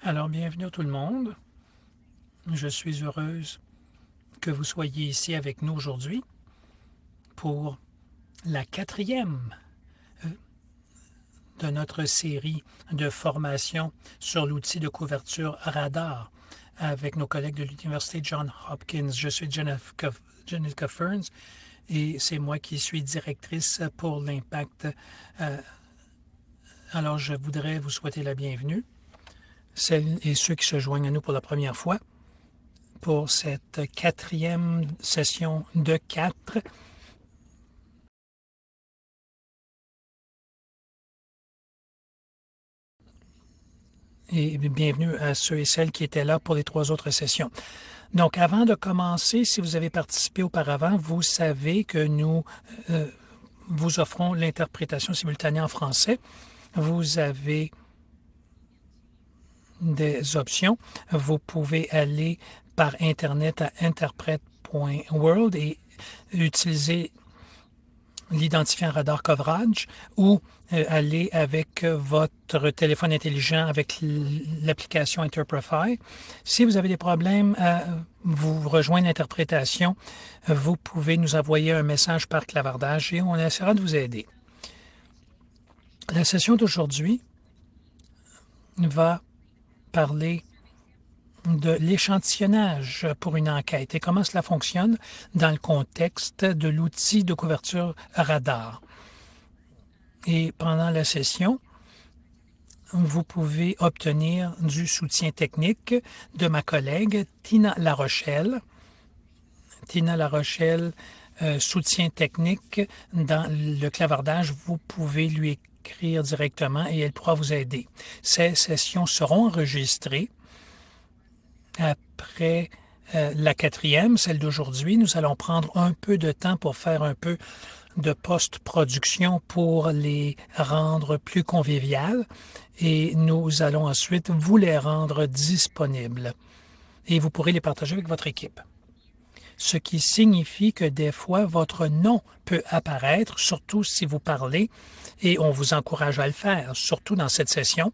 Alors, bienvenue à tout le monde. Je suis heureuse que vous soyez ici avec nous aujourd'hui pour la 4e de notre série de formation sur l'outil de couverture radar avec nos collègues de l'Université Johns Hopkins. Je suis Jenica Ferns et c'est moi qui suis directrice pour l'impact. Alors, je voudrais vous souhaiter la bienvenue, celles et ceux qui se joignent à nous pour la première fois, pour cette 4e session de 4. Et bienvenue à ceux et celles qui étaient là pour les 3 autres sessions. Donc, avant de commencer, si vous avez participé auparavant, vous savez que nous vous offrons l'interprétation simultanée en français. Vous avez des options. Vous pouvez aller par Internet à interprète.world et utiliser l'identifiant radar coverage ou aller avec votre téléphone intelligent avec l'application Interprefy. Si vous avez des problèmes à vous rejoindre l'interprétation, vous pouvez nous envoyer un message par clavardage et on essaiera de vous aider. La session d'aujourd'hui va parler de l'échantillonnage pour une enquête et comment cela fonctionne dans le contexte de l'outil de couverture radar. Et pendant la session, vous pouvez obtenir du soutien technique de ma collègue Tina Larochelle. Tina Larochelle, soutien technique dans le clavardage, vous pouvez lui écrire directement et elle pourra vous aider. Ces sessions seront enregistrées. Après la 4e, celle d'aujourd'hui, nous allons prendre un peu de temps pour faire un peu de post-production pour les rendre plus conviviales et nous allons ensuite vous les rendre disponibles et vous pourrez les partager avec votre équipe. Ce qui signifie que des fois, votre nom peut apparaître, surtout si vous parlez, et on vous encourage à le faire, surtout dans cette session,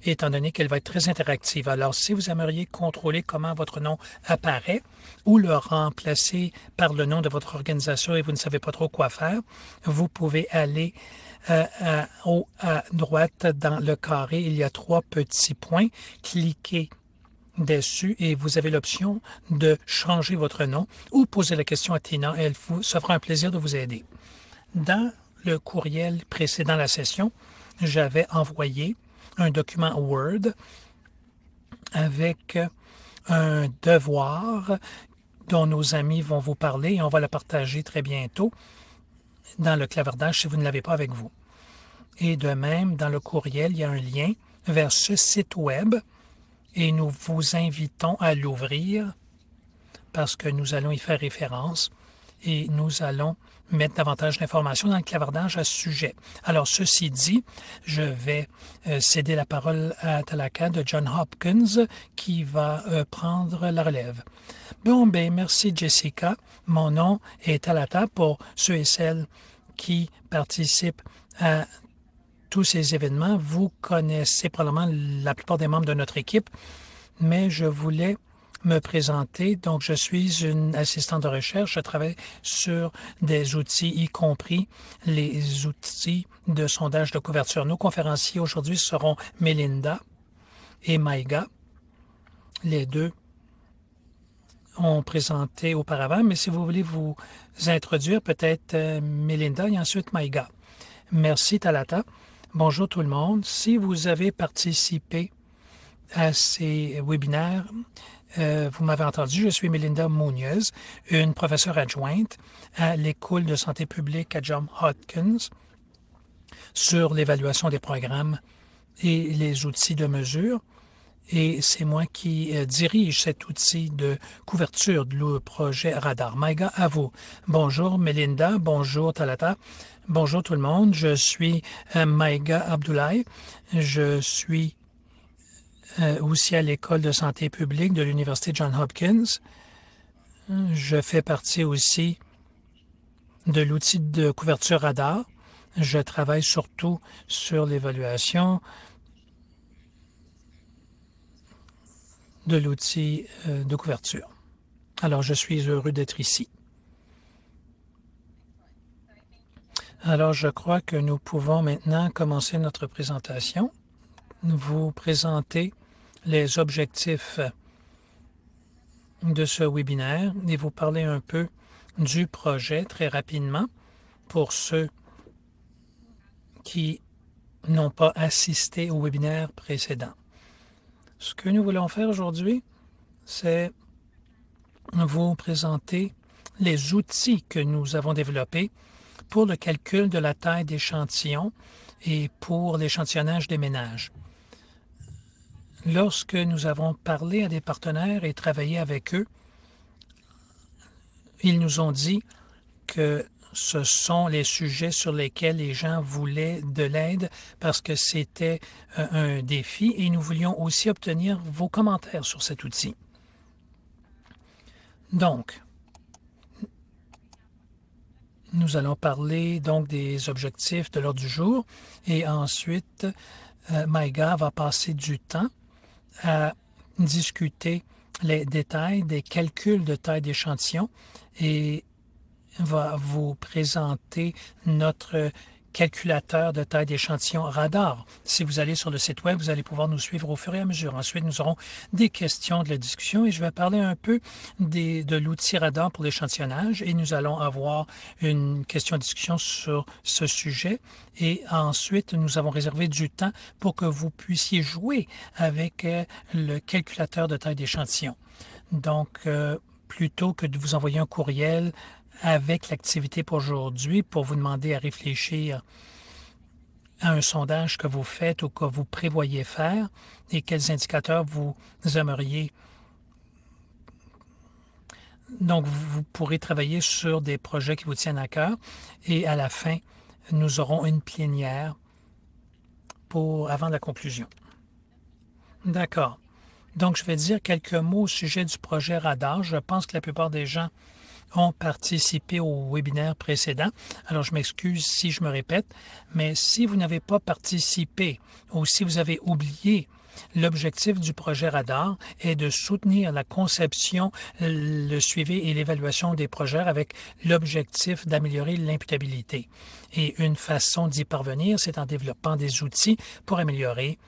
étant donné qu'elle va être très interactive. Alors, si vous aimeriez contrôler comment votre nom apparaît ou le remplacer par le nom de votre organisation et vous ne savez pas trop quoi faire, vous pouvez aller haut à droite dans le carré. Il y a 3 petits points. Cliquez dessus et vous avez l'option de changer votre nom ou poser la question à Tina et elle se fera un plaisir de vous aider. Dans le courriel précédant la session, j'avais envoyé un document Word avec un devoir dont nos amis vont vous parler et on va le partager très bientôt dans le clavardage si vous ne l'avez pas avec vous. Et de même, dans le courriel, il y a un lien vers ce site web et nous vous invitons à l'ouvrir parce que nous allons y faire référence et nous allons mettre davantage d'informations dans le clavardage à ce sujet. Alors, ceci dit, je vais céder la parole à Talaka de Johns Hopkins qui va prendre la relève. Bon, ben merci Jessica. Mon nom est Talata pour ceux et celles qui participent à tous ces événements. Vous connaissez probablement la plupart des membres de notre équipe, mais je voulais me présenter. Donc, je suis une assistante de recherche. Je travaille sur des outils, y compris les outils de sondage de couverture. Nos conférenciers aujourd'hui seront Melinda et Maïga. Les deux ont présenté auparavant, mais si vous voulez vous introduire, peut-être Melinda et ensuite Maïga. Merci, Talata. Bonjour tout le monde. Si vous avez participé à ces webinaires, vous m'avez entendu, je suis Melinda Munoz, une professeure adjointe à l'École de santé publique à Johns Hopkins sur l'évaluation des programmes et les outils de mesure. Et c'est moi qui dirige cet outil de couverture du projet Radar. Maïga, à vous. Bonjour Melinda, bonjour Talata, bonjour tout le monde. Je suis Maïga Abdoulaye. Je suis aussi à l'École de santé publique de l'Université Johns Hopkins. Je fais partie aussi de l'outil de couverture radar. Je travaille surtout sur l'évaluation de l'outil de couverture. Alors, je suis heureux d'être ici. Alors, je crois que nous pouvons maintenant commencer notre présentation. Vous présenter les objectifs de ce webinaire et vous parler un peu du projet très rapidement pour ceux qui n'ont pas assisté au webinaire précédent. Ce que nous voulons faire aujourd'hui, c'est vous présenter les outils que nous avons développés pour le calcul de la taille d'échantillon et pour l'échantillonnage des ménages. Lorsque nous avons parlé à des partenaires et travaillé avec eux, ils nous ont dit que ce sont les sujets sur lesquels les gens voulaient de l'aide parce que c'était un défi et nous voulions aussi obtenir vos commentaires sur cet outil. Donc, nous allons parler donc des objectifs de l'ordre du jour et ensuite, Maïga va passer du temps à discuter les détails des calculs de taille d'échantillon et va vous présenter notre calculateur de taille d'échantillon radar. Si vous allez sur le site web, vous allez pouvoir nous suivre au fur et à mesure. Ensuite, nous aurons des questions de la discussion et je vais parler un peu de l'outil radar pour l'échantillonnage et nous allons avoir une question-discussion sur ce sujet et ensuite, nous avons réservé du temps pour que vous puissiez jouer avec le calculateur de taille d'échantillon. Donc, plutôt que de vous envoyer un courriel avec l'activité pour aujourd'hui pour vous demander à réfléchir à un sondage que vous faites ou que vous prévoyez faire et quels indicateurs vous aimeriez. Donc, vous pourrez travailler sur des projets qui vous tiennent à cœur et à la fin, nous aurons une plénière avant la conclusion. D'accord. Donc, je vais dire quelques mots au sujet du projet Radar. Je pense que la plupart des gens ont participé au webinaire précédent. Alors, je m'excuse si je me répète, mais si vous n'avez pas participé ou si vous avez oublié, l'objectif du projet Radar est de soutenir la conception, le suivi et l'évaluation des projets avec l'objectif d'améliorer l'imputabilité. Et une façon d'y parvenir, c'est en développant des outils pour améliorer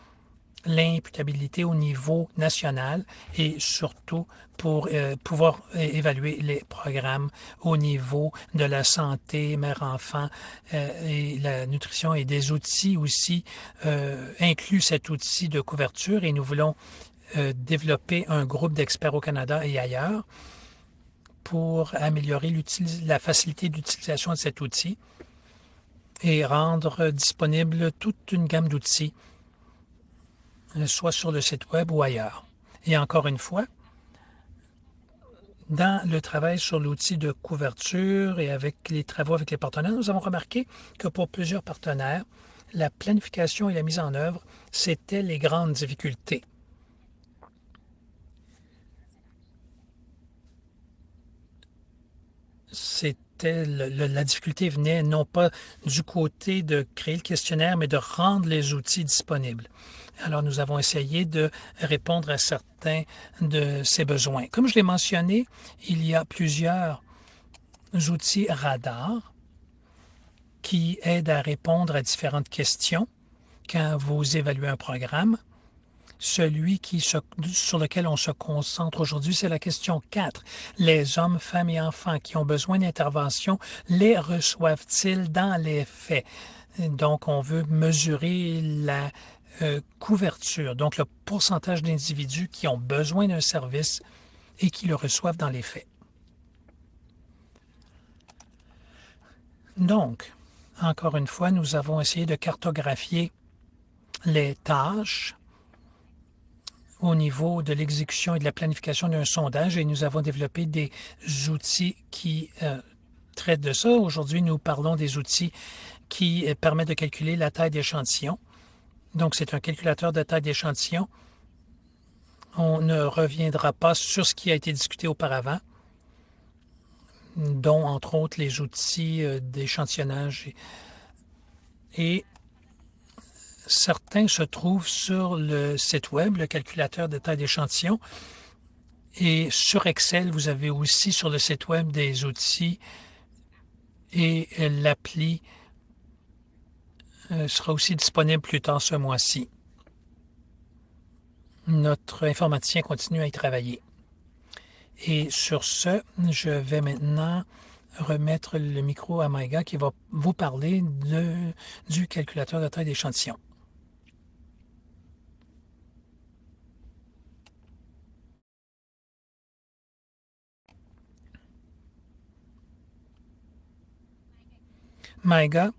l'imputabilité au niveau national et surtout pour pouvoir évaluer les programmes au niveau de la santé, mère-enfant et la nutrition et des outils aussi incluent cet outil de couverture et nous voulons développer un groupe d'experts au Canada et ailleurs pour améliorer la facilité d'utilisation de cet outil et rendre disponible toute une gamme d'outils soit sur le site web ou ailleurs. Et encore une fois, dans le travail sur l'outil de couverture et avec les travaux avec les partenaires, nous avons remarqué que pour plusieurs partenaires, la planification et la mise en œuvre, c'était les grandes difficultés. La difficulté venait non pas du côté de créer le questionnaire, mais de rendre les outils disponibles. Alors, nous avons essayé de répondre à certains de ces besoins. Comme je l'ai mentionné, il y a plusieurs outils radar qui aident à répondre à différentes questions quand vous évaluez un programme. Celui sur lequel on se concentre aujourd'hui, c'est la question 4. Les hommes, femmes et enfants qui ont besoin d'intervention, les reçoivent-ils dans les faits? Donc, on veut mesurer la couverture, donc le pourcentage d'individus qui ont besoin d'un service et qui le reçoivent dans les faits. Donc, encore une fois, nous avons essayé de cartographier les tâches au niveau de l'exécution et de la planification d'un sondage et nous avons développé des outils qui traitent de ça. Aujourd'hui, nous parlons des outils qui permettent de calculer la taille d'échantillon. Donc, c'est un calculateur de taille d'échantillon. On ne reviendra pas sur ce qui a été discuté auparavant, dont, entre autres, les outils d'échantillonnage. Et Certains se trouvent sur le site web, le calculateur de taille d'échantillon. Et sur Excel, vous avez aussi sur le site web des outils et l'appli sera aussi disponible plus tard ce mois-ci. Notre informaticien continue à y travailler. Et sur ce, je vais maintenant remettre le micro à Maïga qui va vous parler du calculateur de taille d'échantillon. Maïga,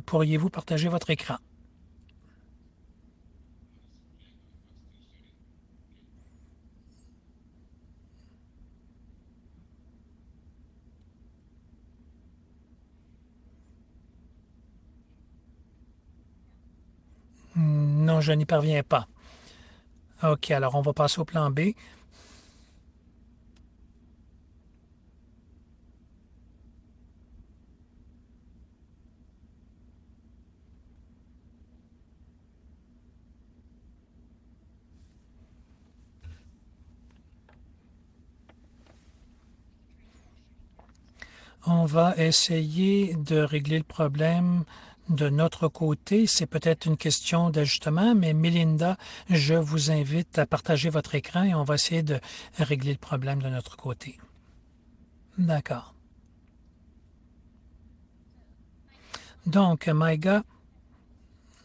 pourriez-vous partager votre écran? Non, je n'y parviens pas. OK, alors on va passer au plan B. On va essayer de régler le problème de notre côté. C'est peut-être une question d'ajustement, mais Melinda, je vous invite à partager votre écran et on va essayer de régler le problème de notre côté. D'accord. Donc, Maïga,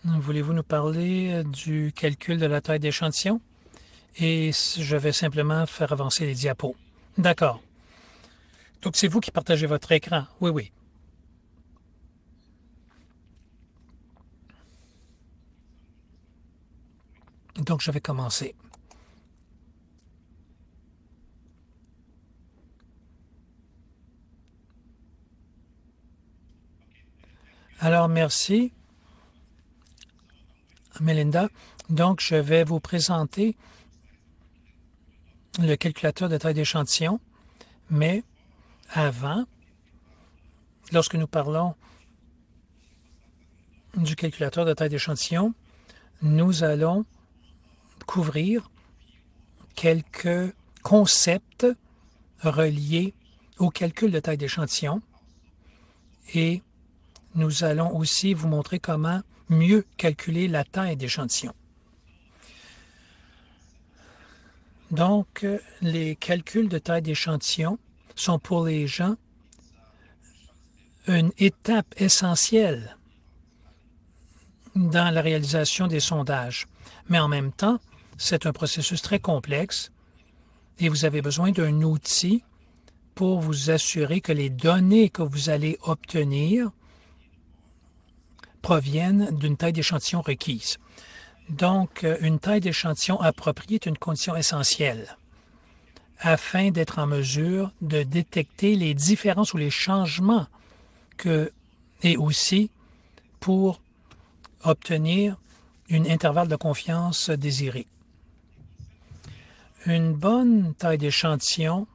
voulez-vous nous parler du calcul de la taille d'échantillon? Et je vais simplement faire avancer les diapos. D'accord. Donc, c'est vous qui partagez votre écran. Oui, oui. Donc, je vais commencer. Alors, merci, Melinda. Donc, je vais vous présenter le calculateur de taille d'échantillon, mais avant, lorsque nous parlons du calculateur de taille d'échantillon, nous allons couvrir quelques concepts reliés au calcul de taille d'échantillon et nous allons aussi vous montrer comment mieux calculer la taille d'échantillon. Donc, les calculs de taille d'échantillon sont pour les gens une étape essentielle dans la réalisation des sondages. Mais en même temps, c'est un processus très complexe et vous avez besoin d'un outil pour vous assurer que les données que vous allez obtenir proviennent d'une taille d'échantillon requise. Donc, une taille d'échantillon appropriée est une condition essentielle afin d'être en mesure de détecter les différences ou les changements et aussi pour obtenir un intervalle de confiance désiré. Une bonne taille d'échantillon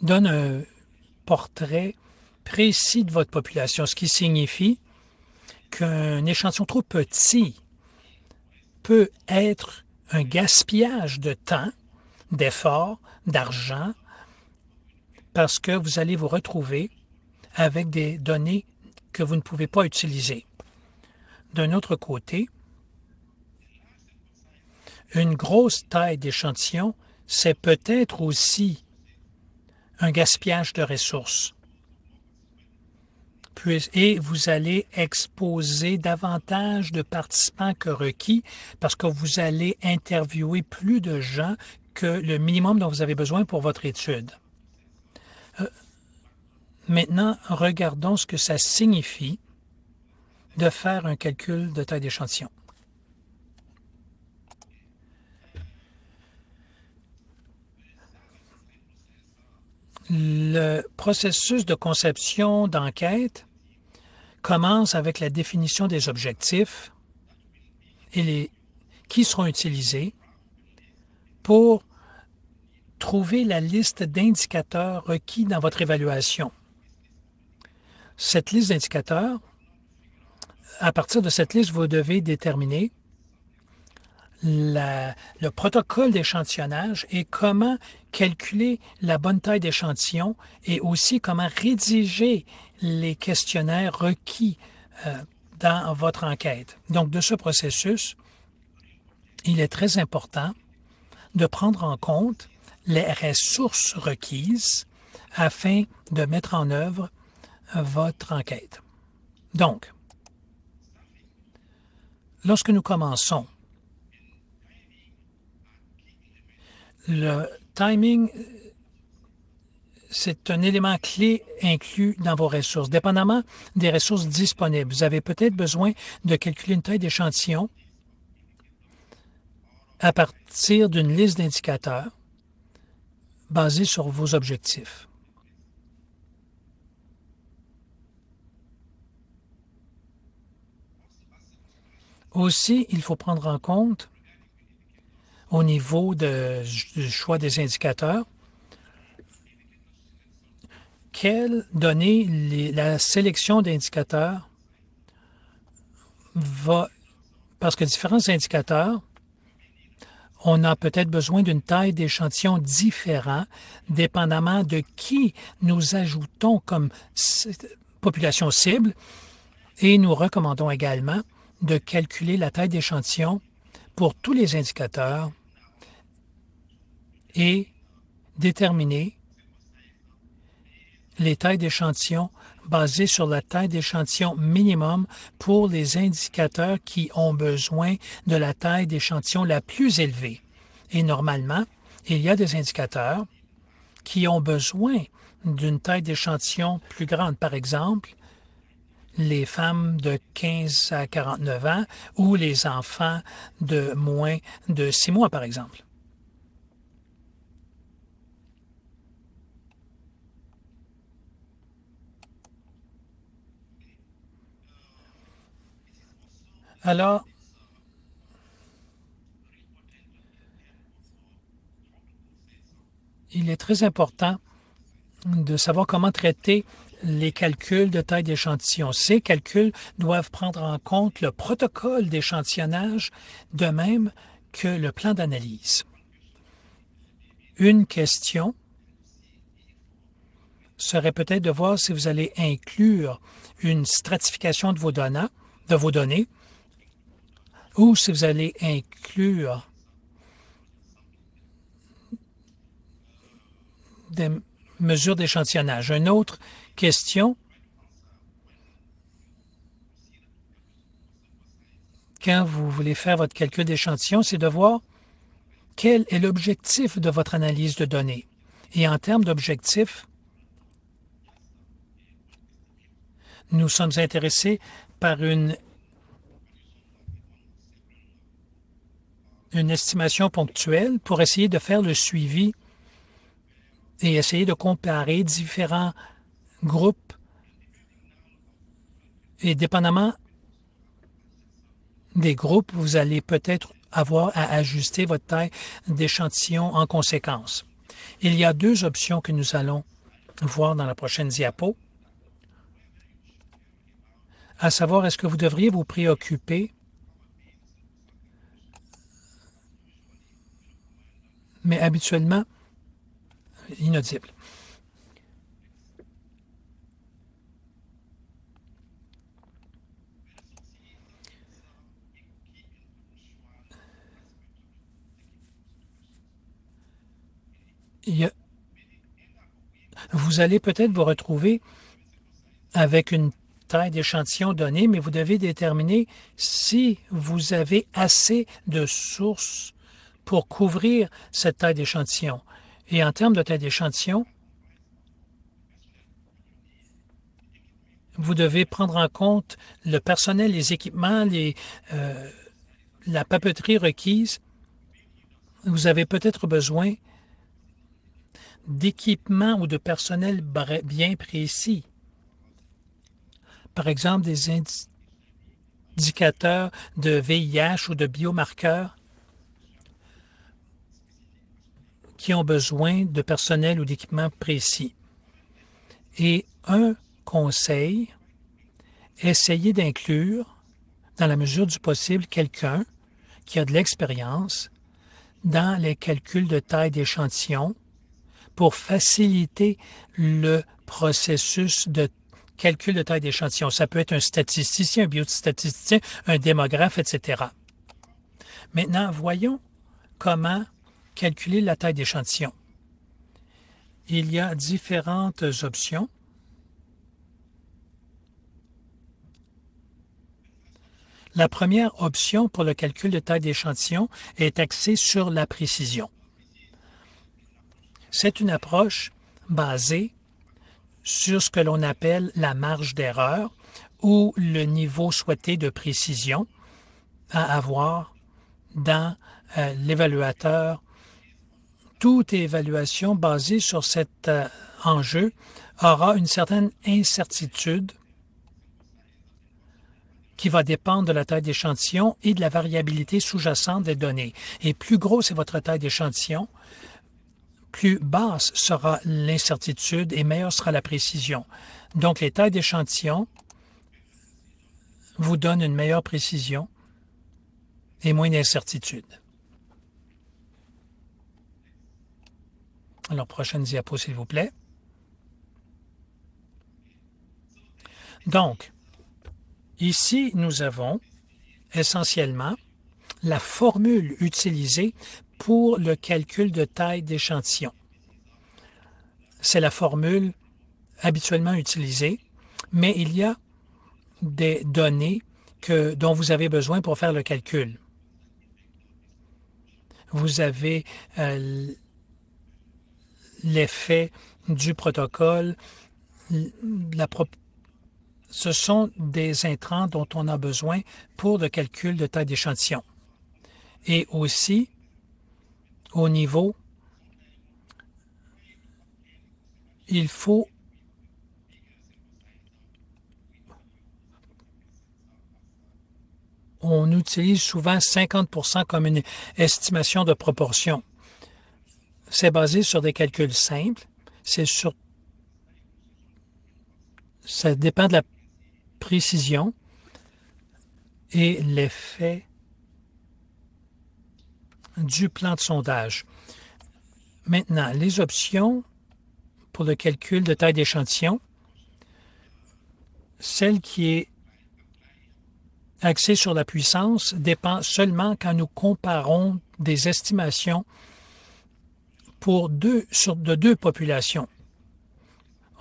donne un portrait précis de votre population, ce qui signifie qu'un échantillon trop petit peut être un gaspillage de temps, d'efforts, d'argent, parce que vous allez vous retrouver avec des données que vous ne pouvez pas utiliser. D'un autre côté, une grosse taille d'échantillon, c'est peut-être aussi un gaspillage de ressources. Et vous allez exposer davantage de participants que requis parce que vous allez interviewer plus de gens que le minimum dont vous avez besoin pour votre étude. Maintenant, regardons ce que ça signifie de faire un calcul de taille d'échantillon. Le processus de conception d'enquête commence avec la définition des objectifs et qui seront utilisés pour trouver la liste d'indicateurs requis dans votre évaluation. cette liste d'indicateurs, à partir de cette liste, vous devez déterminer le protocole d'échantillonnage et comment calculer la bonne taille d'échantillon et aussi comment rédiger les questionnaires requis dans votre enquête. Donc, de ce processus, il est très important de prendre en compte les ressources requises afin de mettre en œuvre votre enquête. Donc, lorsque nous commençons, le timing, c'est un élément clé inclus dans vos ressources. Dépendamment des ressources disponibles, vous avez peut-être besoin de calculer une taille d'échantillon à partir d'une liste d'indicateurs basée sur vos objectifs. Aussi, il faut prendre en compte, au niveau du choix des indicateurs, quelles données la sélection d'indicateurs va... Parce que différents indicateurs, on a peut-être besoin d'une taille d'échantillon différente, dépendamment de qui nous ajoutons comme population cible, et nous recommandons également de calculer la taille d'échantillon pour tous les indicateurs et déterminer les tailles d'échantillon basées sur la taille d'échantillon minimum pour les indicateurs qui ont besoin de la taille d'échantillon la plus élevée. Et normalement, il y a des indicateurs qui ont besoin d'une taille d'échantillon plus grande. Par exemple, les femmes de 15 à 49 ans ou les enfants de moins de 6 mois, par exemple. Alors, il est très important de savoir comment traiter les calculs de taille d'échantillon. Ces calculs doivent prendre en compte le protocole d'échantillonnage, de même que le plan d'analyse. Une question serait peut-être de voir si vous allez inclure une stratification de vos données, ou si vous allez inclure des mesures d'échantillonnage. Une autre question, quand vous voulez faire votre calcul d'échantillon, c'est de voir quel est l'objectif de votre analyse de données. Et en termes d'objectifs, nous sommes intéressés par une estimation ponctuelle pour essayer de faire le suivi et essayer de comparer différents groupes. Et dépendamment des groupes, vous allez peut-être avoir à ajuster votre taille d'échantillon en conséquence. Il y a deux options que nous allons voir dans la prochaine diapo, à savoir, est-ce que vous devriez vous préoccuper, mais habituellement inaudible. Vous allez peut-être vous retrouver avec une taille d'échantillon donnée, mais vous devez déterminer si vous avez assez de sources pour couvrir cette taille d'échantillon. Et en termes de taille d'échantillon, vous devez prendre en compte le personnel, les équipements, la papeterie requise. Vous avez peut-être besoin d'équipements ou de personnel bien précis. Par exemple, des indicateurs de VIH ou de biomarqueurs qui ont besoin de personnel ou d'équipements précis. Et un conseille, essayez d'inclure, dans la mesure du possible, quelqu'un qui a de l'expérience dans les calculs de taille d'échantillon pour faciliter le processus de calcul de taille d'échantillon. Ça peut être un statisticien, un biostatisticien, un démographe, etc. Maintenant, voyons comment calculer la taille d'échantillon. Il y a différentes options. La première option pour le calcul de taille d'échantillon est axée sur la précision. C'est une approche basée sur ce que l'on appelle la marge d'erreur ou le niveau souhaité de précision à avoir dans l'évaluateur. Toute évaluation basée sur cet enjeu aura une certaine incertitude qui va dépendre de la taille d'échantillon et de la variabilité sous-jacente des données. Et plus grosse est votre taille d'échantillon, plus basse sera l'incertitude et meilleure sera la précision. Donc, les tailles d'échantillon vous donnent une meilleure précision et moins d'incertitude. Alors, prochaine diapo, s'il vous plaît. Donc, ici, nous avons essentiellement la formule utilisée pour le calcul de taille d'échantillon. C'est la formule habituellement utilisée, mais il y a des données dont vous avez besoin pour faire le calcul. Vous avez l'effet du protocole, ce sont des intrants dont on a besoin pour le calcul de taille d'échantillon. Et aussi, au niveau, on utilise souvent 50% comme une estimation de proportion. C'est basé sur des calculs simples. Ça dépend de la précision et l'effet du plan de sondage. Maintenant, les options pour le calcul de taille d'échantillon, celle qui est axée sur la puissance dépend seulement quand nous comparons des estimations de deux populations.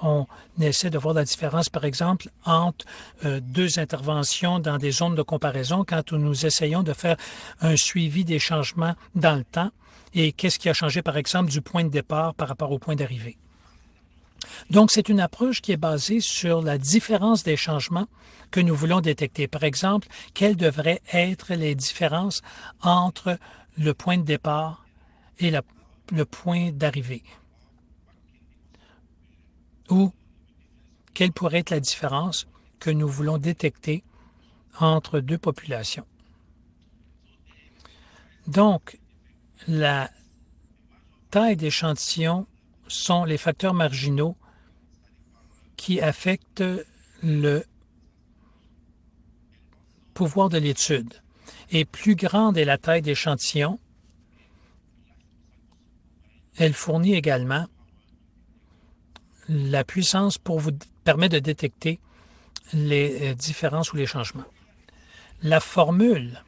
On essaie de voir la différence, par exemple, entre deux interventions dans des zones de comparaison quand nous essayons de faire un suivi des changements dans le temps et qu'est-ce qui a changé, par exemple, du point de départ par rapport au point d'arrivée. Donc, c'est une approche qui est basée sur la différence des changements que nous voulons détecter. Par exemple, quelles devraient être les différences entre le point de départ et le point d'arrivée? Ou quelle pourrait être la différence que nous voulons détecter entre deux populations. Donc, la taille d'échantillon sont les facteurs marginaux qui affectent le pouvoir de l'étude. Et plus grande est la taille d'échantillon, elle fournit également la puissance pour vous permettre de détecter les différences ou les changements. La formule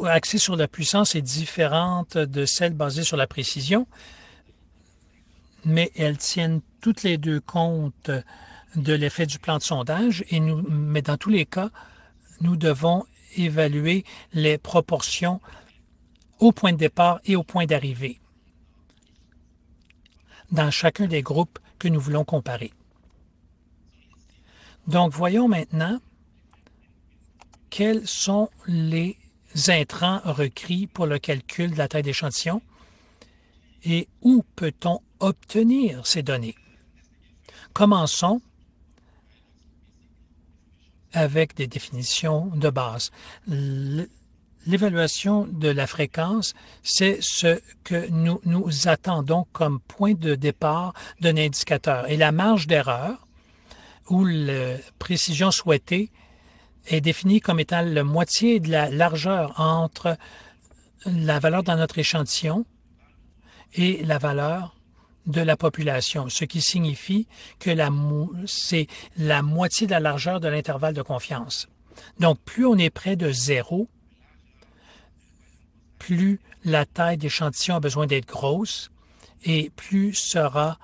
axée sur la puissance est différente de celle basée sur la précision, mais elles tiennent toutes les deux compte de l'effet du plan de sondage, mais dans tous les cas, nous devons évaluer les proportions au point de départ et au point d'arrivée dans chacun des groupes que nous voulons comparer. Donc, voyons maintenant quels sont les intrants requis pour le calcul de la taille d'échantillon et où peut-on obtenir ces données. Commençons avec des définitions de base. L'évaluation de la fréquence, c'est ce que nous attendons comme point de départ d'un indicateur. Et la marge d'erreur, ou la précision souhaitée, est définie comme étant la moitié de la largeur entre la valeur dans notre échantillon et la valeur de la population, ce qui signifie que c'est la moitié de la largeur de l'intervalle de confiance. Donc, plus on est près de zéro, plus la taille d'échantillon a besoin d'être grosse et plus sera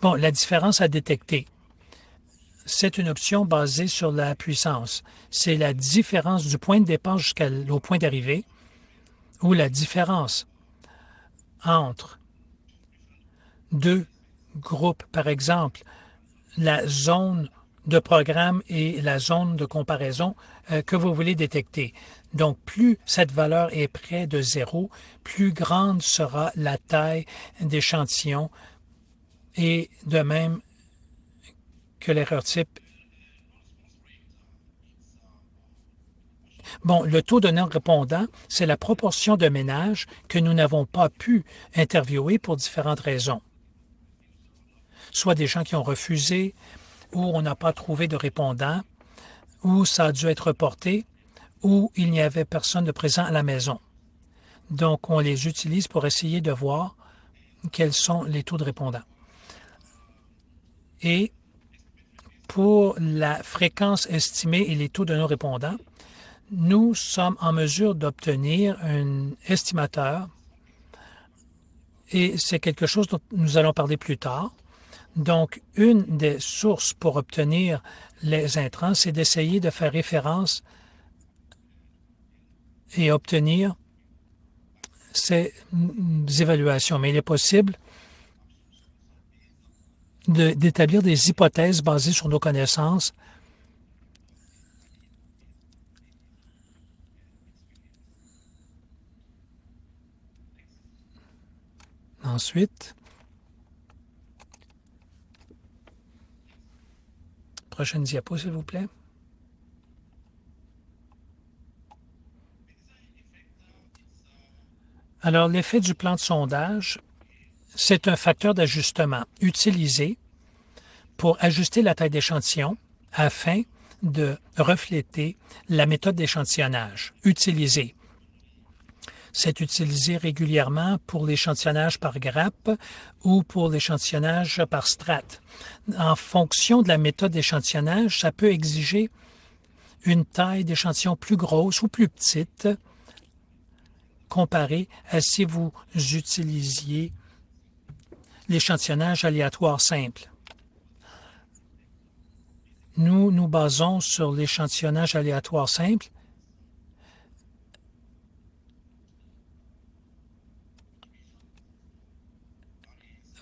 la différence à détecter. C'est une option basée sur la puissance. C'est la différence du point de départ jusqu'au point d'arrivée ou la différence entre deux groupes. Par exemple, la zone de programme et la zone de comparaison que vous voulez détecter. Donc, plus cette valeur est près de zéro, plus grande sera la taille d'échantillon et de même que l'erreur type. Le taux de non-répondant, c'est la proportion de ménages que nous n'avons pas pu interviewer pour différentes raisons. Soit des gens qui ont refusé, ou on n'a pas trouvé de répondant, ou ça a dû être reporté, ou il n'y avait personne de présent à la maison. Donc, on les utilise pour essayer de voir quels sont les taux de répondants. Et pour la fréquence estimée et les taux de non-répondants, nous sommes en mesure d'obtenir un estimateur et c'est quelque chose dont nous allons parler plus tard. Donc, une des sources pour obtenir les intrants, c'est d'essayer de faire référence et obtenir ces évaluations. Mais il est possible d'établir des hypothèses basées sur nos connaissances. Ensuite, prochaine diapo, s'il vous plaît. Alors, l'effet du plan de sondage, c'est un facteur d'ajustement utilisé pour ajuster la taille d'échantillon afin de refléter la méthode d'échantillonnage utilisée. C'est utilisé régulièrement pour l'échantillonnage par grappe ou pour l'échantillonnage par strate. En fonction de la méthode d'échantillonnage, ça peut exiger une taille d'échantillon plus grosse ou plus petite comparée à si vous utilisiez l'échantillonnage aléatoire simple. Nous nous basons sur l'échantillonnage aléatoire simple.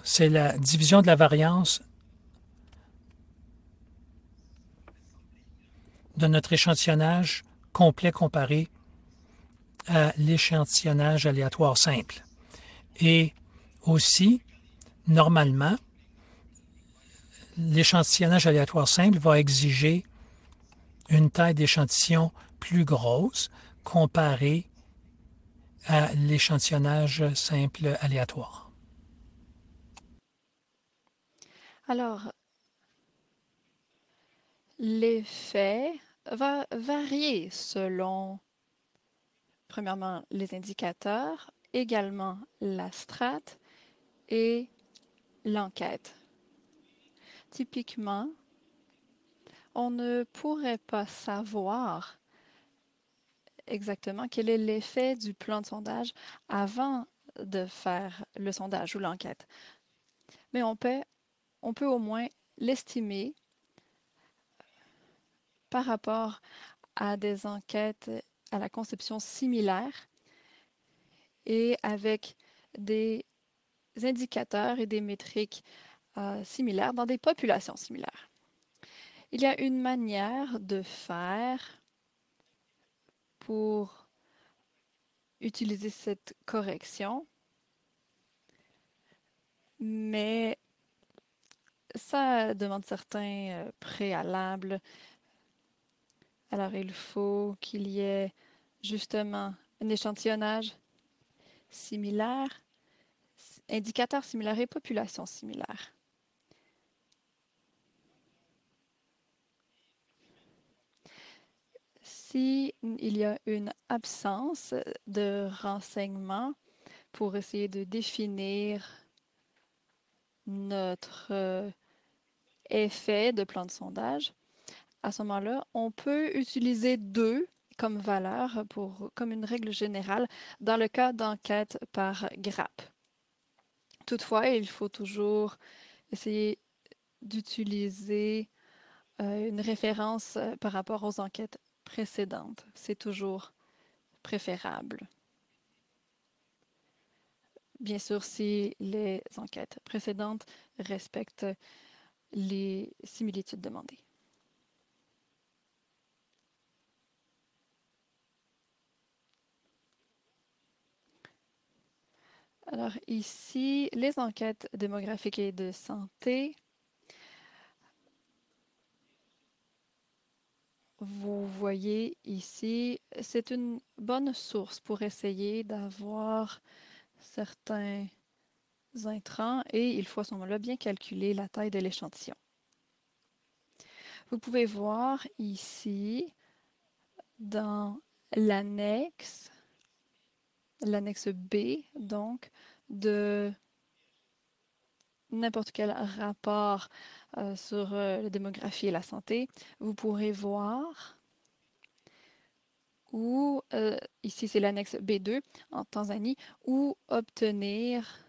C'est la division de la variance de notre échantillonnage complet comparé à l'échantillonnage aléatoire simple. Et aussi, normalement, l'échantillonnage aléatoire simple va exiger une taille d'échantillon plus grosse comparée à l'échantillonnage simple aléatoire. Alors, l'effet va varier selon, premièrement, les indicateurs, également la strate et l'enquête. Typiquement, on ne pourrait pas savoir exactement quel est l'effet du plan de sondage avant de faire le sondage ou l'enquête. Mais on peut au moins l'estimer par rapport à des enquêtes à la conception similaire et avec des indicateurs et des métriques similaires dans des populations similaires. Il y a une manière de faire pour utiliser cette correction, mais ça demande certains préalables Alors, il faut qu'il y ait justement un échantillonnage similaire, indicateur similaire et population similaire. Si il y a une absence de renseignements pour essayer de définir notre effet de plan de sondage, à ce moment-là, on peut utiliser 2 comme valeur comme une règle générale dans le cas d'enquête par grappe. Toutefois, il faut toujours essayer d'utiliser une référence par rapport aux enquêtes précédentes. C'est toujours préférable. Bien sûr, si les enquêtes précédentes respectent les similitudes demandées. Alors ici, les enquêtes démographiques et de santé. Vous voyez ici, c'est une bonne source pour essayer d'avoir certains intrants et il faut à ce moment-là bien calculer la taille de l'échantillon. Vous pouvez voir ici dans l'annexe B, donc, de n'importe quel rapport sur la démographie et la santé, vous pourrez voir où, ici c'est l'annexe B2 en Tanzanie, où obtenir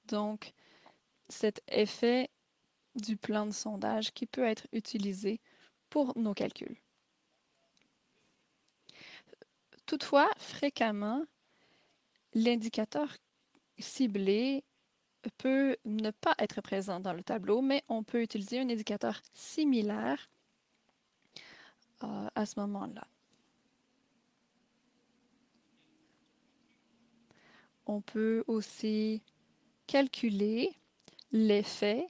donc cet effet du plan de sondage qui peut être utilisé pour nos calculs. Toutefois, fréquemment, l'indicateur ciblé peut ne pas être présent dans le tableau, mais on peut utiliser un indicateur similaire à ce moment-là. On peut aussi calculer l'effet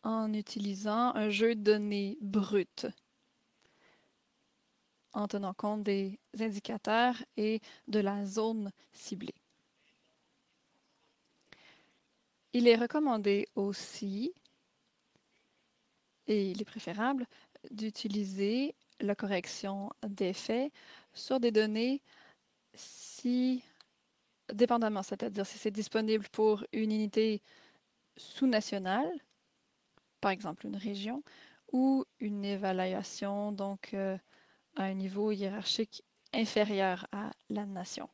en utilisant un jeu de données brut, en tenant compte des indicateurs et de la zone ciblée. Il est recommandé aussi, et il est préférable, d'utiliser la correction d'effet sur des données si dépendamment, c'est-à-dire si c'est disponible pour une unité sous-nationale, par exemple une région, ou une évaluation donc à un niveau hiérarchique inférieur à la nation.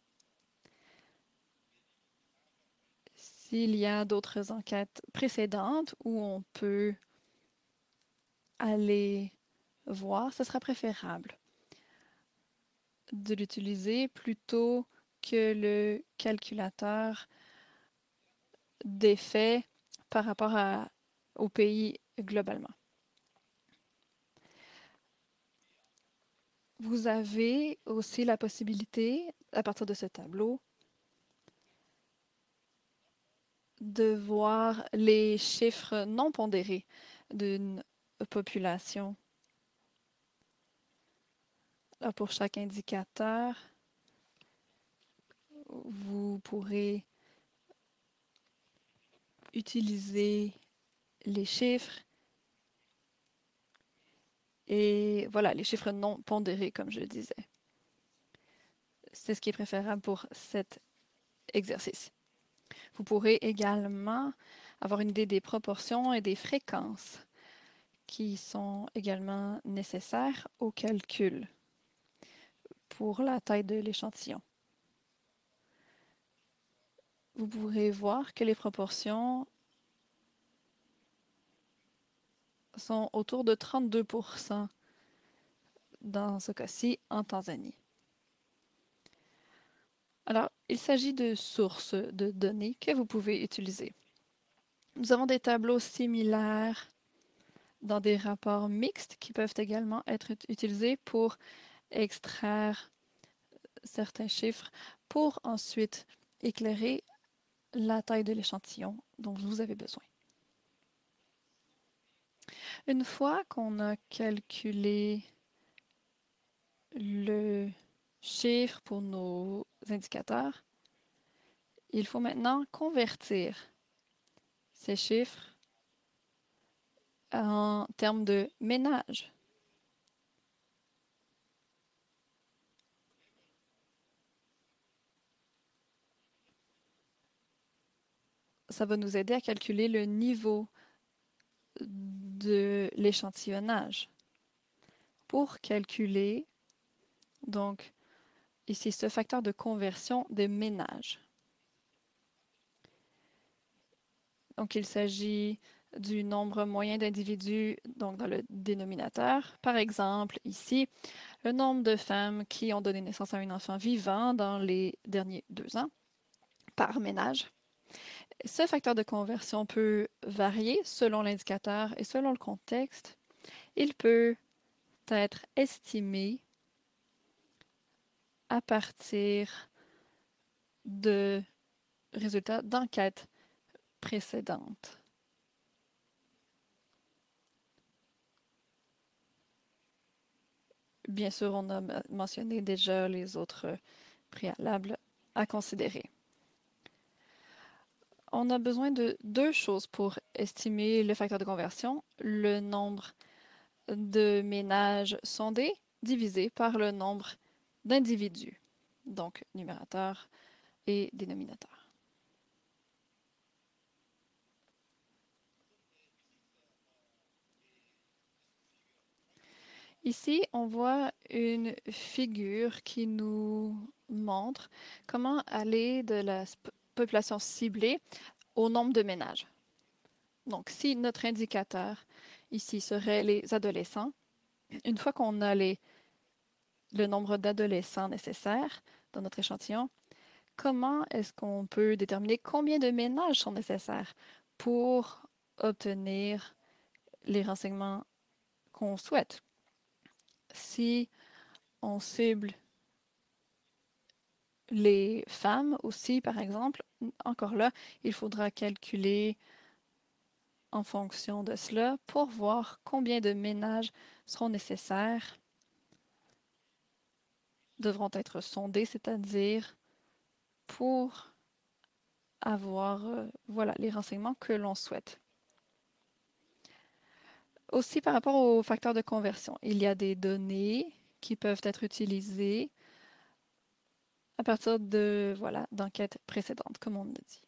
S'il y a d'autres enquêtes précédentes où on peut aller voir, ce sera préférable de l'utiliser plutôt que le calculateur d'effet par rapport au pays globalement. Vous avez aussi la possibilité, à partir de ce tableau, de voir les chiffres non pondérés d'une population. Alors, pour chaque indicateur, vous pourrez utiliser les chiffres et voilà, les chiffres non pondérés, comme je disais. C'est ce qui est préférable pour cet exercice. Vous pourrez également avoir une idée des proportions et des fréquences qui sont également nécessaires au calcul pour la taille de l'échantillon. Vous pourrez voir que les proportions sont autour de 32% dans ce cas-ci en Tanzanie. Alors, il s'agit de sources de données que vous pouvez utiliser. Nous avons des tableaux similaires dans des rapports mixtes qui peuvent également être utilisés pour extraire certains chiffres pour ensuite éclairer la taille de l'échantillon dont vous avez besoin. Une fois qu'on a calculé le chiffre pour nos indicateurs, il faut maintenant convertir ces chiffres en termes de ménage. Ça va nous aider à calculer le niveau de l'échantillonnage. Pour calculer, donc, ici, ce facteur de conversion des ménages. Donc, il s'agit du nombre moyen d'individus donc dans le dénominateur. Par exemple, ici, le nombre de femmes qui ont donné naissance à un enfant vivant dans les derniers 2 ans par ménage. Ce facteur de conversion peut varier selon l'indicateur et selon le contexte. Il peut être estimé à partir de résultats d'enquêtes précédentes. Bien sûr, on a mentionné déjà les autres préalables à considérer. On a besoin de 2 choses pour estimer le facteur de conversion, le nombre de ménages sondés divisé par le nombre d'individus, donc numérateur et dénominateur. Ici, on voit une figure qui nous montre comment aller de la population ciblée au nombre de ménages. Donc, si notre indicateur ici serait les adolescents, une fois qu'on a le nombre d'adolescents nécessaires dans notre échantillon, comment est-ce qu'on peut déterminer combien de ménages sont nécessaires pour obtenir les renseignements qu'on souhaite? Si on cible les femmes aussi, par exemple, encore là, il faudra calculer en fonction de cela pour voir combien de ménages seront nécessaires, devront être sondés, c'est-à-dire pour avoir voilà, les renseignements que l'on souhaite. Aussi, par rapport aux facteurs de conversion, il y a des données qui peuvent être utilisées à partir de voilà, d'enquêtes précédentes, comme on a dit.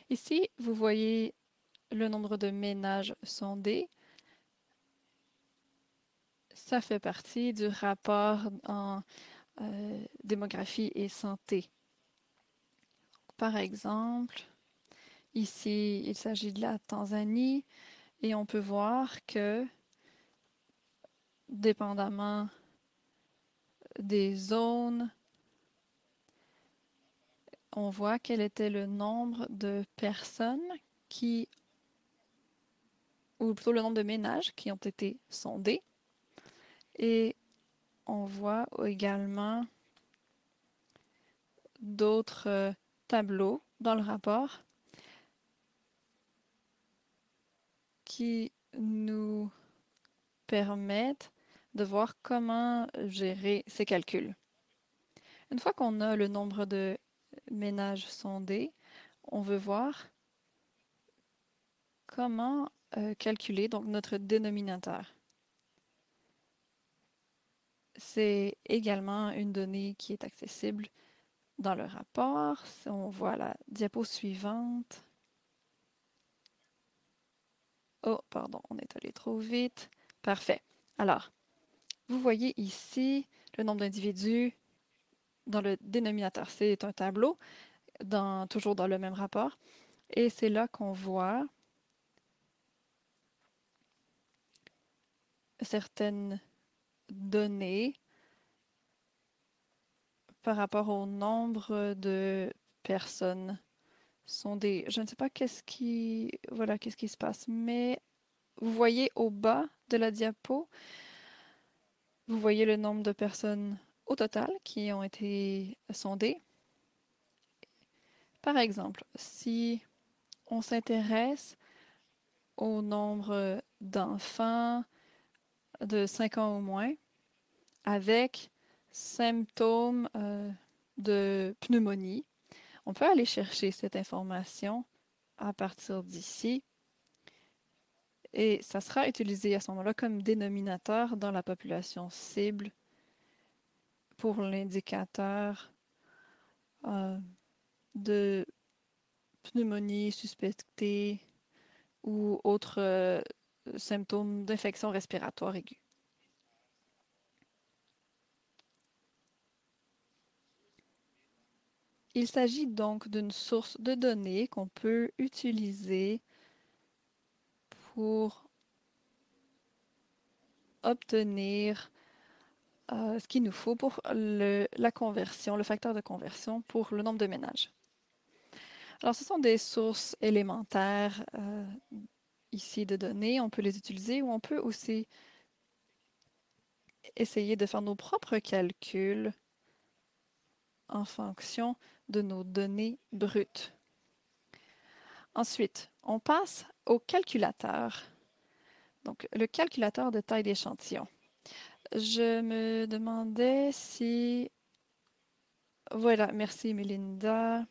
Ici, vous voyez le nombre de ménages sondés. Ça fait partie du rapport en démographie et santé. Par exemple, ici, il s'agit de la Tanzanie et on peut voir que, dépendamment des zones, on voit quel était le nombre de personnes qui, ou plutôt le nombre de ménages qui ont été sondés. Et on voit également d'autres tableaux dans le rapport qui nous permettent de voir comment gérer ces calculs. Une fois qu'on a le nombre de ménages sondés, on veut voir comment calculer donc notre dénominateur. C'est également une donnée qui est accessible dans le rapport. Si on voit la diapo suivante. Oh, pardon, on est allé trop vite. Parfait. Alors, vous voyez ici le nombre d'individus dans le dénominateur. C'est un tableau, toujours dans le même rapport. Et c'est là qu'on voit certaines données par rapport au nombre de personnes sondées. Je ne sais pas voilà, qu'est-ce qui se passe, mais vous voyez au bas de la diapo, vous voyez le nombre de personnes au total qui ont été sondées. Par exemple, si on s'intéresse au nombre d'enfants de 5 ans ou moins avec symptômes de pneumonie. On peut aller chercher cette information à partir d'ici et ça sera utilisé à ce moment-là comme dénominateur dans la population cible pour l'indicateur de pneumonie suspectée ou autres symptômes d'infection respiratoire aiguë. Il s'agit donc d'une source de données qu'on peut utiliser pour obtenir ce qu'il nous faut pour la conversion, le facteur de conversion pour le nombre de ménages. Alors, ce sont des sources élémentaires ici de données. On peut les utiliser ou on peut aussi essayer de faire nos propres calculs en fonction de nos données brutes. Ensuite, on passe au calculateur. Donc, le calculateur de taille d'échantillon. Je me demandais si... Voilà, merci Melinda.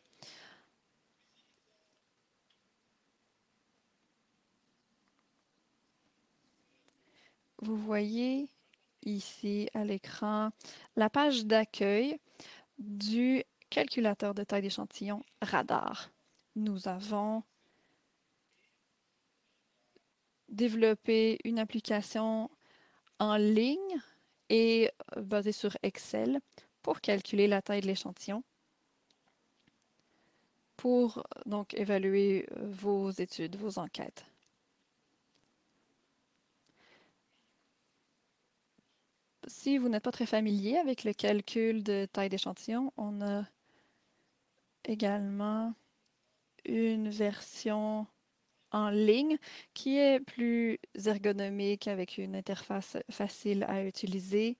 Vous voyez ici à l'écran la page d'accueil du calculateur de taille d'échantillon radar. Nous avons développé une application en ligne et basée sur Excel pour calculer la taille de l'échantillon, pour donc évaluer vos études, vos enquêtes. Si vous n'êtes pas très familier avec le calcul de taille d'échantillon, on a également une version en ligne qui est plus ergonomique avec une interface facile à utiliser.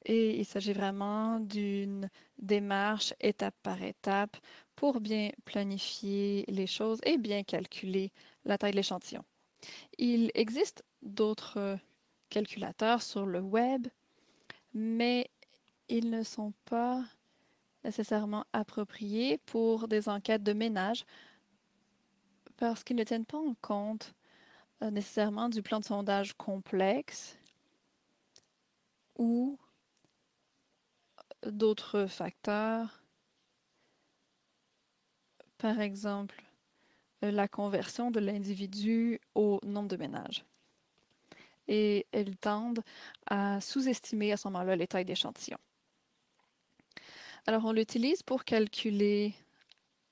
Et il s'agit vraiment d'une démarche étape par étape pour bien planifier les choses et bien calculer la taille de l'échantillon. Il existe d'autres calculateurs sur le web, mais ils ne sont pas nécessairement appropriés pour des enquêtes de ménage parce qu'ils ne tiennent pas en compte nécessairement du plan de sondage complexe ou d'autres facteurs, par exemple la conversion de l'individu au nombre de ménages. Et elles tendent à sous-estimer à ce moment-là les tailles d'échantillons. Alors on l'utilise pour calculer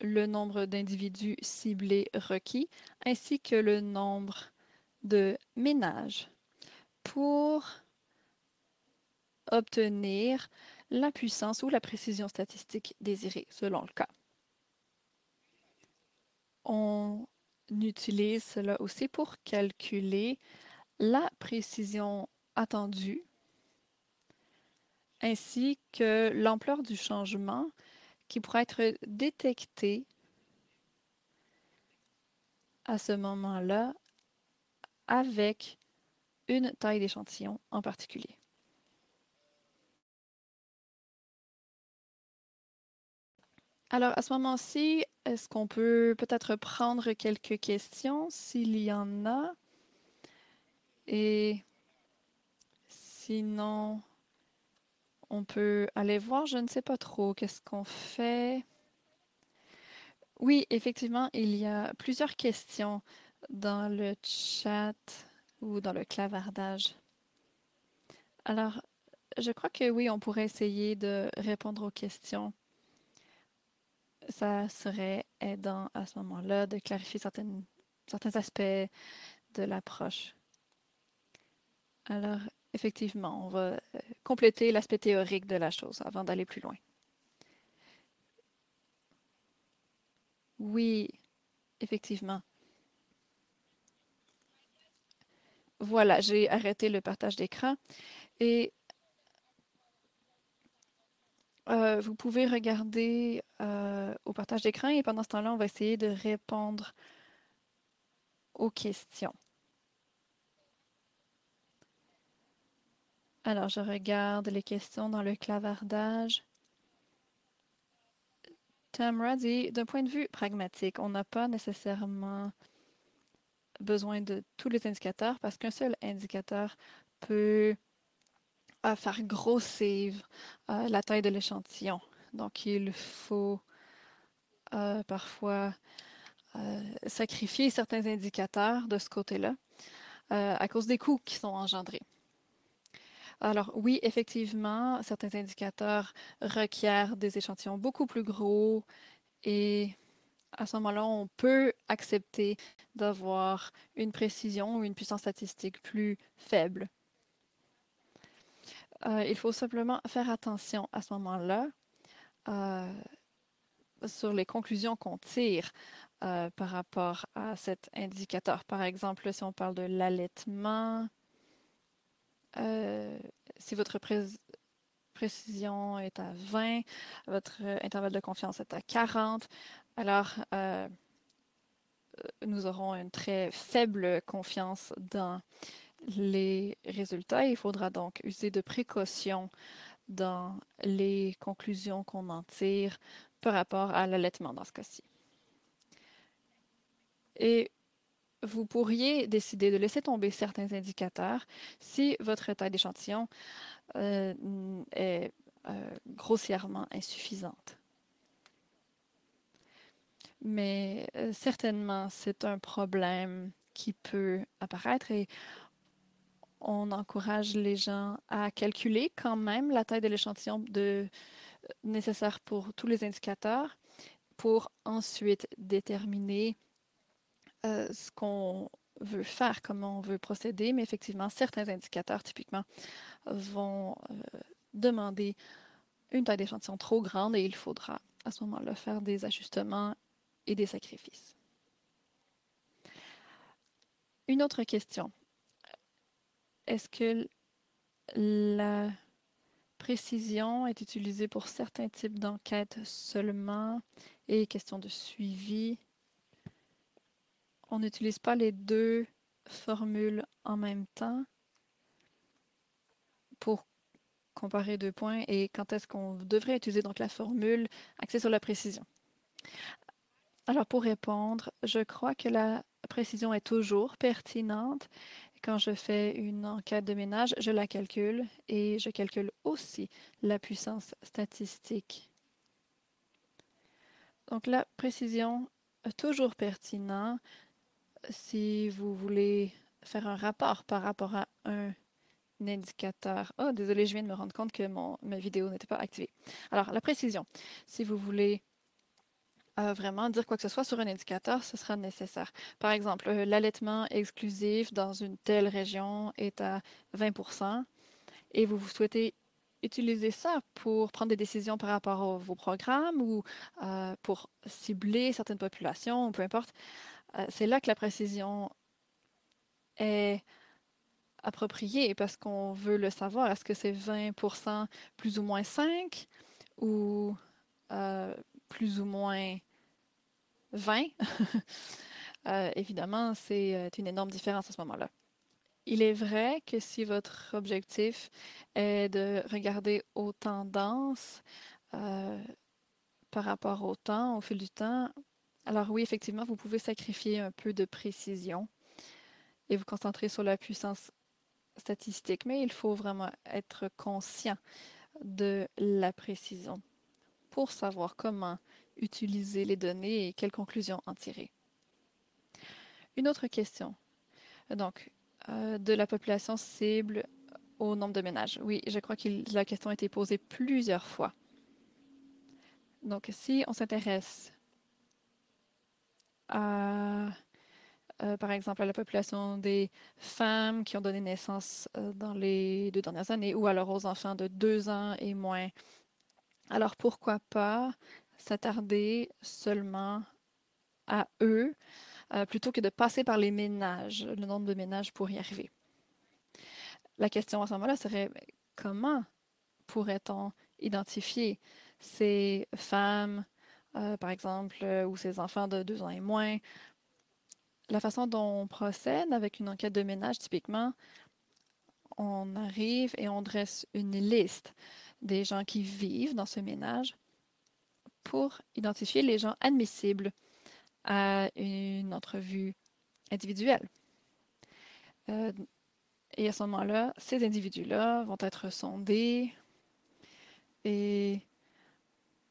le nombre d'individus ciblés requis ainsi que le nombre de ménages pour obtenir la puissance ou la précision statistique désirée selon le cas. On utilise cela aussi pour calculer la précision attendue ainsi que l'ampleur du changement qui pourrait être détecté à ce moment-là avec une taille d'échantillon en particulier. Alors, à ce moment-ci, est-ce qu'on peut peut-être prendre quelques questions s'il y en a? Et sinon, on peut aller voir, je ne sais pas trop, qu'est-ce qu'on fait? Oui, effectivement, il y a plusieurs questions dans le chat ou dans le clavardage. Alors, je crois que oui, on pourrait essayer de répondre aux questions. Ça serait aidant à ce moment-là de clarifier certains aspects de l'approche. Alors, effectivement, on va compléter l'aspect théorique de la chose avant d'aller plus loin. Oui, effectivement. Voilà, j'ai arrêté le partage d'écran et Vous pouvez regarder au partage d'écran et pendant ce temps-là, on va essayer de répondre aux questions. Alors, je regarde les questions dans le clavardage. Tamra dit, d'un point de vue pragmatique, on n'a pas nécessairement besoin de tous les indicateurs parce qu'un seul indicateur peut faire grossir la taille de l'échantillon. Donc, il faut parfois sacrifier certains indicateurs de ce côté-là à cause des coûts qui sont engendrés. Alors oui, effectivement, certains indicateurs requièrent des échantillons beaucoup plus gros et à ce moment-là, on peut accepter d'avoir une précision ou une puissance statistique plus faible. Il faut simplement faire attention à ce moment-là sur les conclusions qu'on tire par rapport à cet indicateur. Par exemple, si on parle de l'allaitement, si votre précision est à 20, votre intervalle de confiance est à 40, alors nous aurons une très faible confiance dans les résultats. Il faudra donc user de précautions dans les conclusions qu'on en tire par rapport à l'allaitement dans ce cas-ci. Et vous pourriez décider de laisser tomber certains indicateurs si votre taille d'échantillon est grossièrement insuffisante. Mais certainement, c'est un problème qui peut apparaître et on encourage les gens à calculer quand même la taille de l'échantillon nécessaire pour tous les indicateurs pour ensuite déterminer ce qu'on veut faire, comment on veut procéder. Mais effectivement, certains indicateurs typiquement vont demander une taille d'échantillon trop grande et il faudra à ce moment-là faire des ajustements et des sacrifices. Une autre question. Est-ce que la précision est utilisée pour certains types d'enquêtes seulement et question de suivi? On n'utilise pas les deux formules en même temps pour comparer deux points et quand est-ce qu'on devrait utiliser donc la formule axée sur la précision? Alors pour répondre, je crois que la précision est toujours pertinente. Quand je fais une enquête de ménage, je la calcule et je calcule aussi la puissance statistique. Donc la précision est toujours pertinente si vous voulez faire un rapport par rapport à un indicateur. Oh, désolé, je viens de me rendre compte que ma vidéo n'était pas activée. Alors, la précision. Si vous voulez vraiment dire quoi que ce soit sur un indicateur, ce sera nécessaire. Par exemple, l'allaitement exclusif dans une telle région est à 20% et vous souhaitez utiliser ça pour prendre des décisions par rapport à vos programmes ou pour cibler certaines populations, peu importe. C'est là que la précision est appropriée parce qu'on veut le savoir. Est-ce que c'est 20% plus ou moins 5 ou plus ou moins 20? Évidemment, c'est une énorme différence à ce moment-là. Il est vrai que si votre objectif est de regarder aux tendances par rapport au temps, au fil du temps, alors oui, effectivement, vous pouvez sacrifier un peu de précision et vous concentrer sur la puissance statistique, mais il faut vraiment être conscient de la précision pour savoir comment utiliser les données et quelles conclusions en tirer. Une autre question. Donc, de la population cible au nombre de ménages. Oui, je crois que la question a été posée plusieurs fois. Donc, si on s'intéresse à, par exemple, à la population des femmes qui ont donné naissance dans les 2 dernières années ou alors aux enfants de 2 ans et moins, alors pourquoi pas s'attarder seulement à eux plutôt que de passer par les ménages, le nombre de ménages pour y arriver. La question à ce moment-là serait comment pourrait-on identifier ces femmes, par exemple, ou ces enfants de 2 ans et moins. La façon dont on procède avec une enquête de ménage, typiquement, on arrive et on dresse une liste des gens qui vivent dans ce ménage pour identifier les gens admissibles à une entrevue individuelle. Et à ce moment-là, ces individus-là vont être sondés et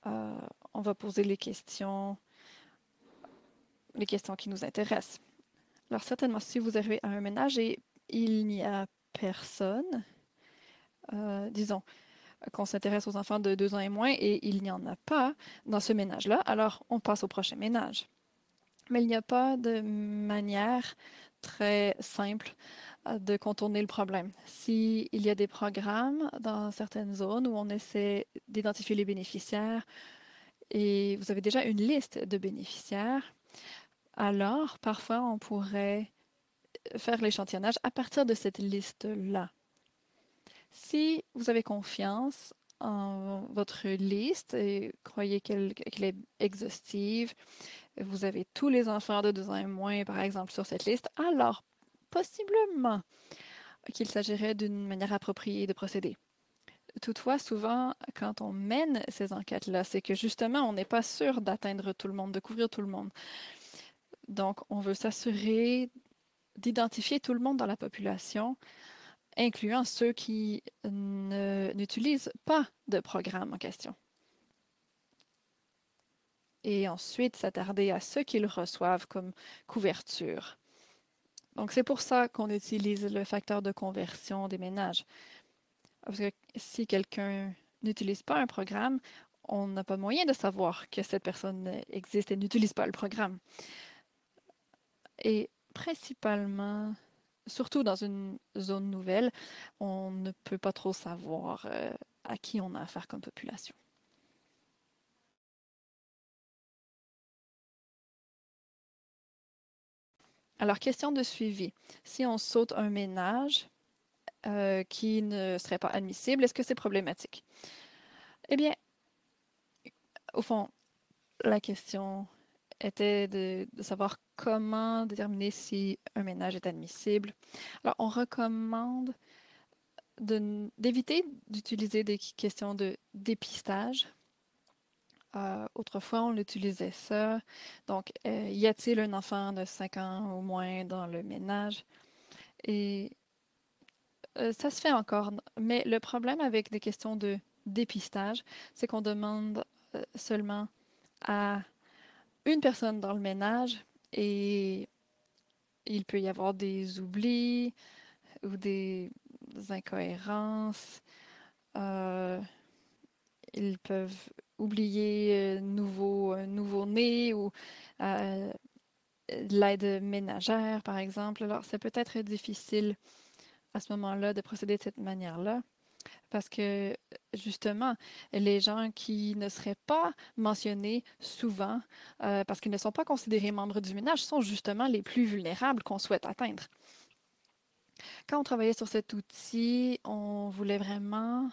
on va poser les questions qui nous intéressent. Alors certainement, si vous arrivez à un ménage et il n'y a personne, disons qu'on s'intéresse aux enfants de 2 ans et moins et il n'y en a pas dans ce ménage-là, alors on passe au prochain ménage. Mais il n'y a pas de manière très simple de contourner le problème. S'il y a des programmes dans certaines zones où on essaie d'identifier les bénéficiaires et vous avez déjà une liste de bénéficiaires, alors parfois on pourrait faire l'échantillonnage à partir de cette liste-là. Si vous avez confiance en votre liste et croyez qu'elle est exhaustive, vous avez tous les enfants de 2 ans et moins, par exemple, sur cette liste, alors possiblement qu'il s'agirait d'une manière appropriée de procéder. Toutefois, souvent, quand on mène ces enquêtes-là, c'est que justement, on n'est pas sûr d'atteindre tout le monde, de couvrir tout le monde. Donc, on veut s'assurer d'identifier tout le monde dans la population, incluant ceux qui n'utilisent pas de programme en question. Et ensuite, s'attarder à ceux qu'ils reçoivent comme couverture. Donc, c'est pour ça qu'on utilise le facteur de conversion des ménages. Parce que si quelqu'un n'utilise pas un programme, on n'a pas moyen de savoir que cette personne existe et n'utilise pas le programme. Et principalement, surtout dans une zone nouvelle, on ne peut pas trop savoir à qui on a affaire comme population. Alors, question de suivi. Si on saute un ménage qui ne serait pas admissible, est-ce que c'est problématique? Eh bien, au fond, la question était de savoir comment déterminer si un ménage est admissible. Alors, on recommande d'éviter d'utiliser des questions de dépistage. Autrefois, on utilisait ça. Donc, y a-t-il un enfant de 5 ans ou moins dans le ménage? Et ça se fait encore. Mais le problème avec des questions de dépistage, c'est qu'on demande seulement à une personne dans le ménage et il peut y avoir des oublis ou des incohérences. Euh, Ils peuvent oublier nouveau-né ou euh, l'aide ménagère, par exemple. Alors, ça peut être difficile à ce moment-là de procéder de cette manière-là parce que, justement, les gens qui ne seraient pas mentionnés souvent parce qu'ils ne sont pas considérés membres du ménage sont justement les plus vulnérables qu'on souhaite atteindre. Quand on travaillait sur cet outil, on voulait vraiment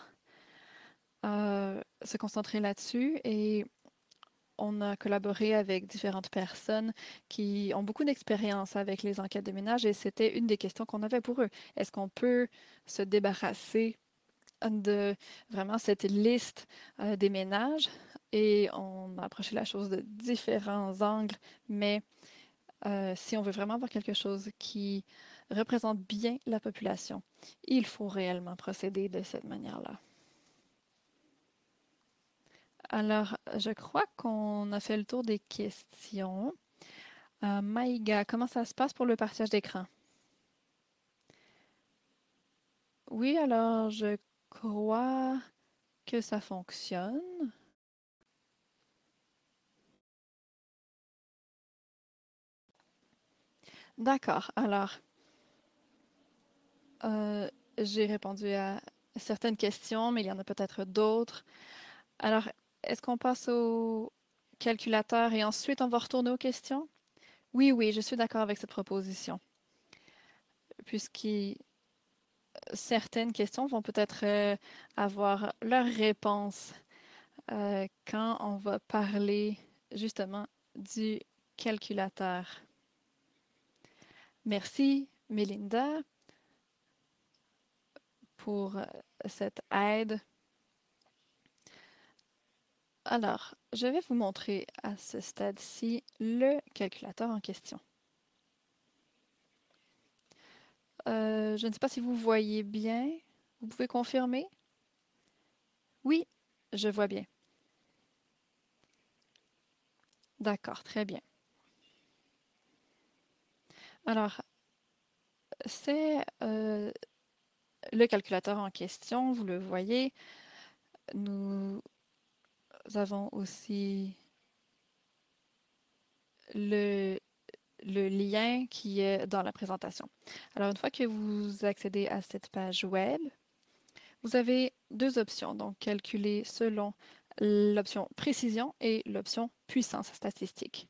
se concentrer là-dessus et on a collaboré avec différentes personnes qui ont beaucoup d'expérience avec les enquêtes de ménage et c'était une des questions qu'on avait pour eux. Est-ce qu'on peut se débarrasser de vraiment cette liste des ménages? Et on a approché la chose de différents angles, mais si on veut vraiment avoir quelque chose qui représente bien la population, il faut réellement procéder de cette manière-là. Alors, je crois qu'on a fait le tour des questions. Maïga, comment ça se passe pour le partage d'écran? Oui, alors je crois que ça fonctionne. D'accord, alors euh, j'ai répondu à certaines questions, mais il y en a peut-être d'autres. Alors, est-ce qu'on passe au calculateur et ensuite on va retourner aux questions? Oui, oui, je suis d'accord avec cette proposition, puisqu'il certaines questions vont peut-être avoir leur réponse quand on va parler justement du calculateur. Merci, Melinda, pour cette aide. Alors, je vais vous montrer à ce stade-ci le calculateur en question. Je ne sais pas si vous voyez bien. Vous pouvez confirmer? Oui, je vois bien. D'accord, très bien. Alors, c'est le calculateur en question, vous le voyez. Nous avons aussi le lien qui est dans la présentation. Alors, une fois que vous accédez à cette page web, vous avez deux options. Donc, calculer selon l'option précision et l'option puissance statistique.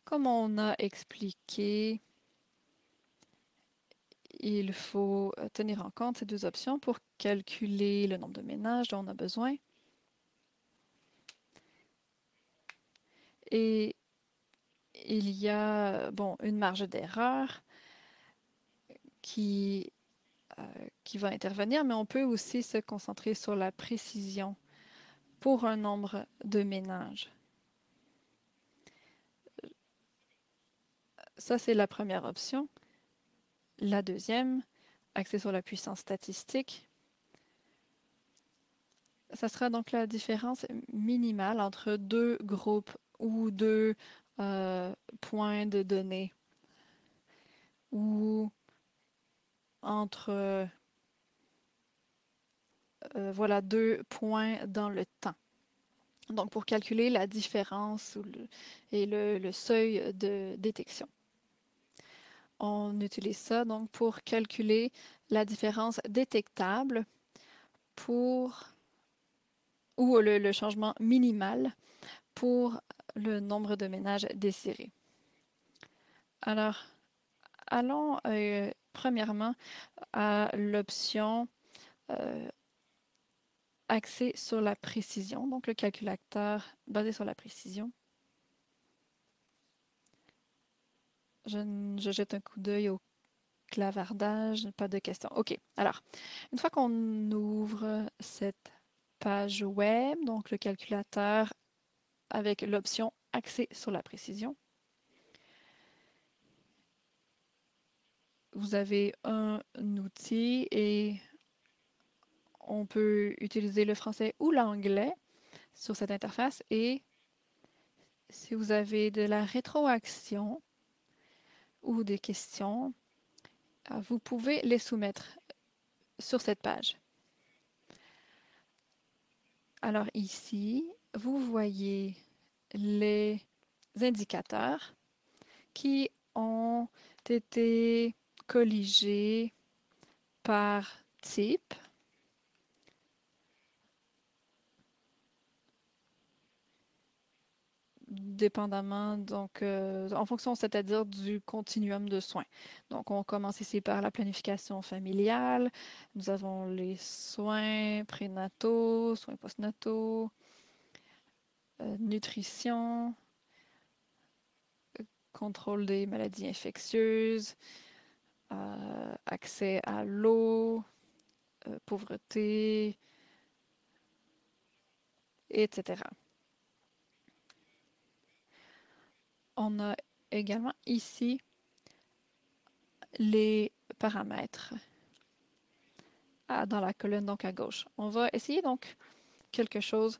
Comme on a expliqué, il faut tenir en compte ces deux options pour calculer le nombre de ménages dont on a besoin. Et il y a une marge d'erreur qui, qui va intervenir, mais on peut aussi se concentrer sur la précision pour un nombre de ménages. Ça, c'est la première option. La deuxième, axée sur la puissance statistique, ça sera donc la différence minimale entre deux groupes ou deux points de données ou entre voilà, deux points dans le temps. Donc, pour calculer la différence et le seuil de détection. On utilise ça donc pour calculer la différence détectable ou le changement minimal pour le nombre de ménages désirés. Alors, allons premièrement à l'option axée sur la précision, donc le calculateur basé sur la précision. Je jette un coup d'œil au clavardage, pas de questions. OK, alors, une fois qu'on ouvre cette page web, donc le calculateur avec l'option axée sur la précision, vous avez un outil et on peut utiliser le français ou l'anglais sur cette interface et si vous avez de la rétroaction ou des questions, vous pouvez les soumettre sur cette page. Alors ici, vous voyez les indicateurs qui ont été colligés par type. Dépendamment, donc en fonction, c'est-à-dire du continuum de soins. Donc, on commence ici par la planification familiale. Nous avons les soins prénataux, soins postnataux, nutrition, contrôle des maladies infectieuses, accès à l'eau, pauvreté, etc. On a également ici les paramètres dans la colonne donc à gauche. On va essayer donc quelque chose.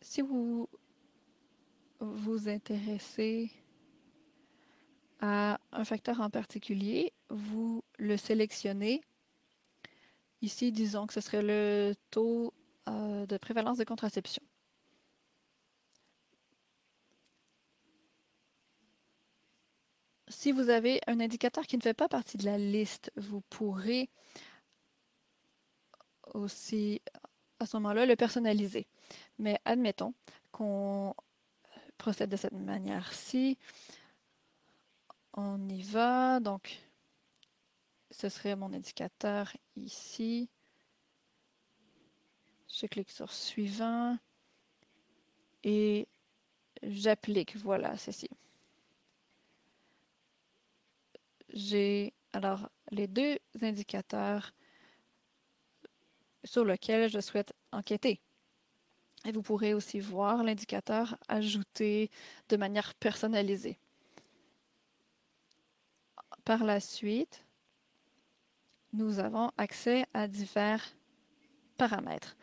Si vous vous intéressez à un facteur en particulier, vous le sélectionnez. Ici, disons que ce serait le taux de prévalence de contraception. Si vous avez un indicateur qui ne fait pas partie de la liste, vous pourrez aussi, à ce moment-là, le personnaliser. Mais admettons qu'on procède de cette manière-ci. On y va. Donc, ce serait mon indicateur ici. Je clique sur suivant et j'applique. Voilà, ceci. J'ai alors les deux indicateurs sur lesquels je souhaite enquêter. Et vous pourrez aussi voir l'indicateur ajouté de manière personnalisée. Par la suite, nous avons accès à divers paramètres.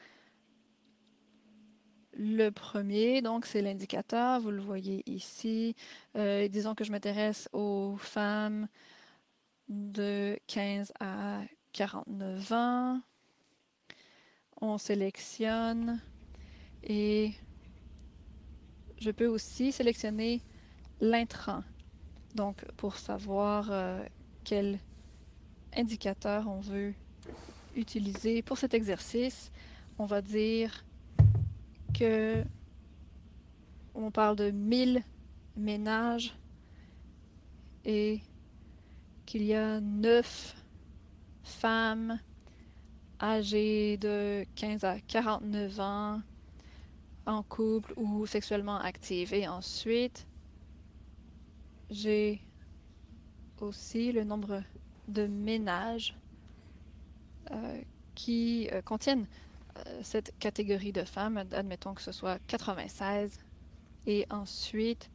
Le premier, donc, c'est l'indicateur. Vous le voyez ici. Disons que je m'intéresse aux femmes de 15 à 49 ans. On sélectionne et je peux aussi sélectionner l'intrant. Donc, pour savoir quel indicateur on veut utiliser pour cet exercice, on va dire que on parle de 1000 ménages et qu'il y a 9 femmes âgées de 15 à 49 ans en couple ou sexuellement actives. Et ensuite, j'ai aussi le nombre de ménages qui contiennent cette catégorie de femmes. Admettons que ce soit 96. Et ensuite,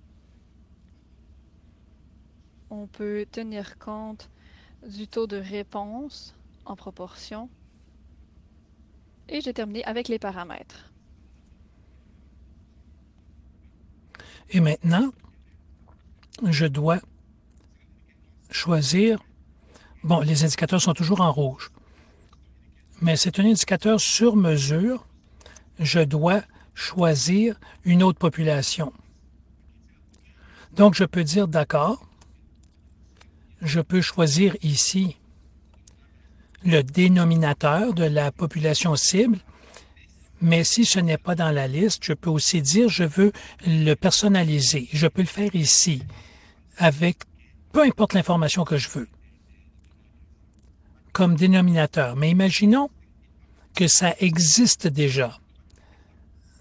on peut tenir compte du taux de réponse en proportion. Et j'ai terminé avec les paramètres. Et maintenant, je dois choisir. Bon, les indicateurs sont toujours en rouge, mais c'est un indicateur sur mesure. Je dois choisir une autre population. Donc, je peux dire d'accord. Je peux choisir ici le dénominateur de la population cible, mais si ce n'est pas dans la liste, je peux aussi dire je veux le personnaliser. Je peux le faire ici avec peu importe l'information que je veux comme dénominateur. Mais imaginons que ça existe déjà.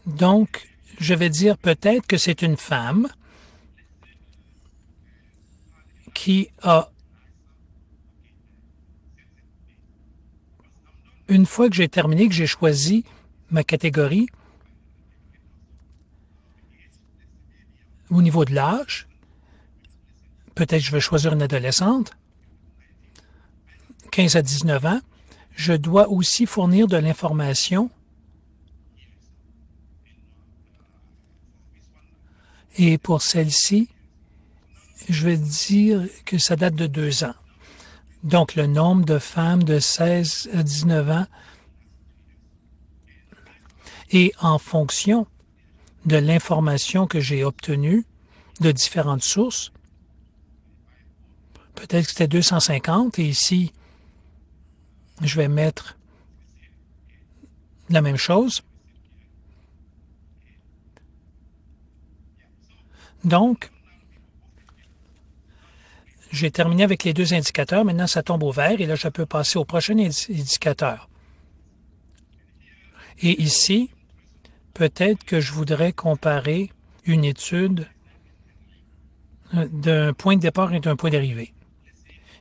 Donc, je vais dire peut-être que c'est une femme qui a, une fois que j'ai terminé, que j'ai choisi ma catégorie, au niveau de l'âge, peut-être que je vais choisir une adolescente, 15 à 19 ans, je dois aussi fournir de l'information et pour celle-ci, je vais dire que ça date de 2 ans. Donc, le nombre de femmes de 16 à 19 ans et en fonction de l'information que j'ai obtenue de différentes sources, peut-être que c'était 250 et ici, je vais mettre la même chose. Donc, j'ai terminé avec les deux indicateurs. Maintenant, ça tombe au vert et là, je peux passer au prochain indicateur. Et ici, peut-être que je voudrais comparer une étude d'un point de départ et d'un point d'arrivée.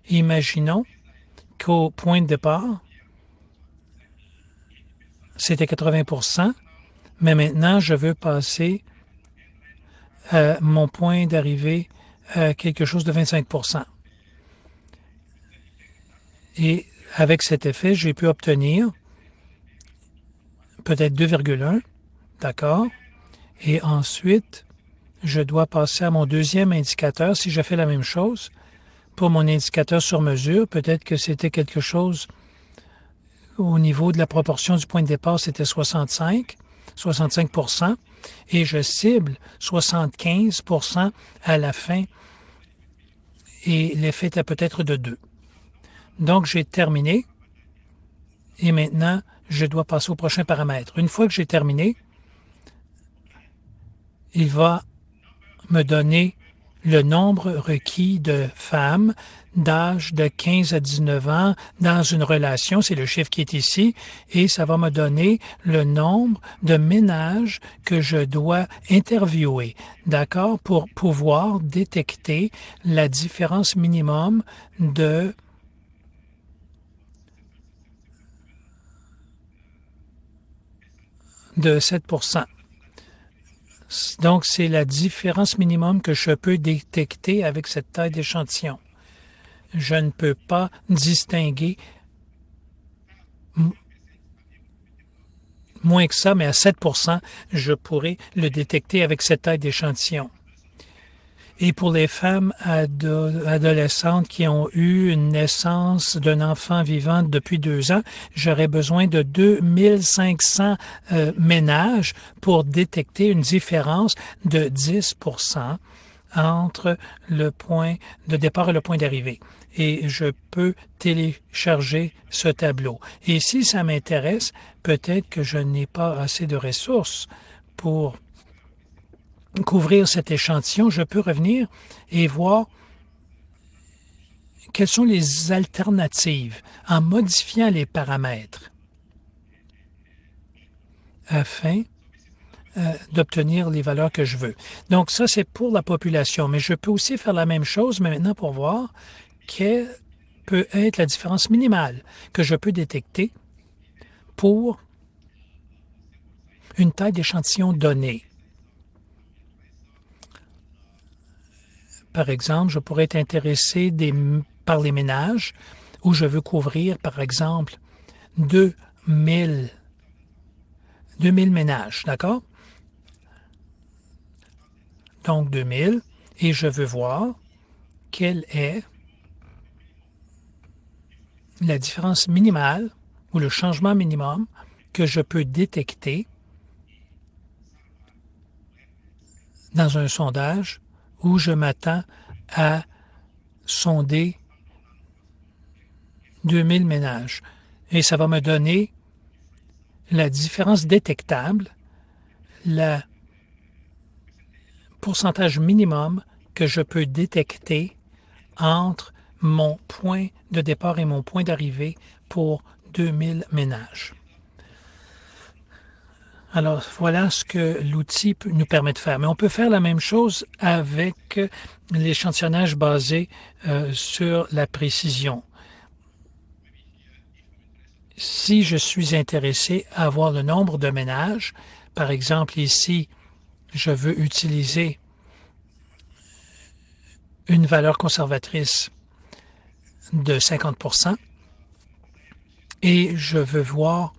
Imaginons qu'au point de départ, c'était 80%, mais maintenant, je veux passer à mon point d'arrivée à quelque chose de 25%. Et avec cet effet, j'ai pu obtenir peut-être 2,1, d'accord? Et ensuite, je dois passer à mon deuxième indicateur. Si je fais la même chose pour mon indicateur sur mesure, peut-être que c'était quelque chose au niveau de la proportion du point de départ, c'était 65%, et je cible 75% à la fin, et l'effet était peut-être de 2. Donc, j'ai terminé, et maintenant, je dois passer au prochain paramètre. Une fois que j'ai terminé, il va me donner le nombre requis de femmes d'âge de 15 à 19 ans dans une relation, c'est le chiffre qui est ici, et ça va me donner le nombre de ménages que je dois interviewer, d'accord, pour pouvoir détecter la différence minimum de 7%. Donc, c'est la différence minimum que je peux détecter avec cette taille d'échantillon. Je ne peux pas distinguer moins que ça, mais à 7%, je pourrais le détecter avec cette taille d'échantillon. Et pour les femmes adolescentes qui ont eu une naissance d'un enfant vivant depuis 2 ans, j'aurais besoin de 2500 ménages pour détecter une différence de 10% entre le point de départ et le point d'arrivée. Et je peux télécharger ce tableau. Et si ça m'intéresse, peut-être que je n'ai pas assez de ressources pour couvrir cet échantillon, je peux revenir et voir quelles sont les alternatives en modifiant les paramètres afin d'obtenir les valeurs que je veux. Donc ça, c'est pour la population, mais je peux aussi faire la même chose, mais maintenant pour voir quelle peut être la différence minimale que je peux détecter pour une taille d'échantillon donnée. Par exemple, je pourrais être intéressé par les ménages où je veux couvrir, par exemple, 2000 ménages, d'accord? Donc 2000, et je veux voir quelle est la différence minimale ou le changement minimum que je peux détecter dans un sondage où je m'attends à sonder 2000 ménages. Et ça va me donner la différence détectable, le pourcentage minimum que je peux détecter entre mon point de départ et mon point d'arrivée pour 2000 ménages. Alors, voilà ce que l'outil nous permet de faire. Mais on peut faire la même chose avec l'échantillonnage basé sur la précision. Si je suis intéressé à voir le nombre de ménages, par exemple ici, je veux utiliser une valeur conservatrice de 50% et je veux voir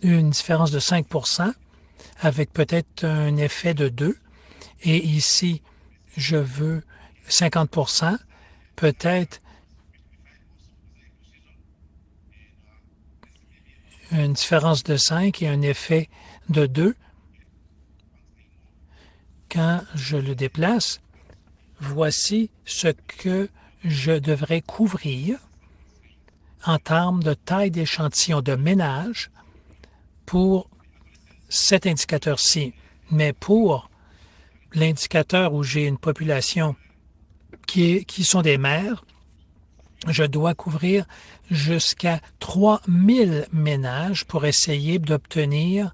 une différence de 5% avec peut-être un effet de 2. Et ici, je veux 50%, peut-être une différence de 5 et un effet de 2. Quand je le déplace, voici ce que je devrais couvrir en termes de taille d'échantillon de ménage pour cet indicateur-ci. Mais pour l'indicateur où j'ai une population qui sont des mères, je dois couvrir jusqu'à 3000 ménages pour essayer d'obtenir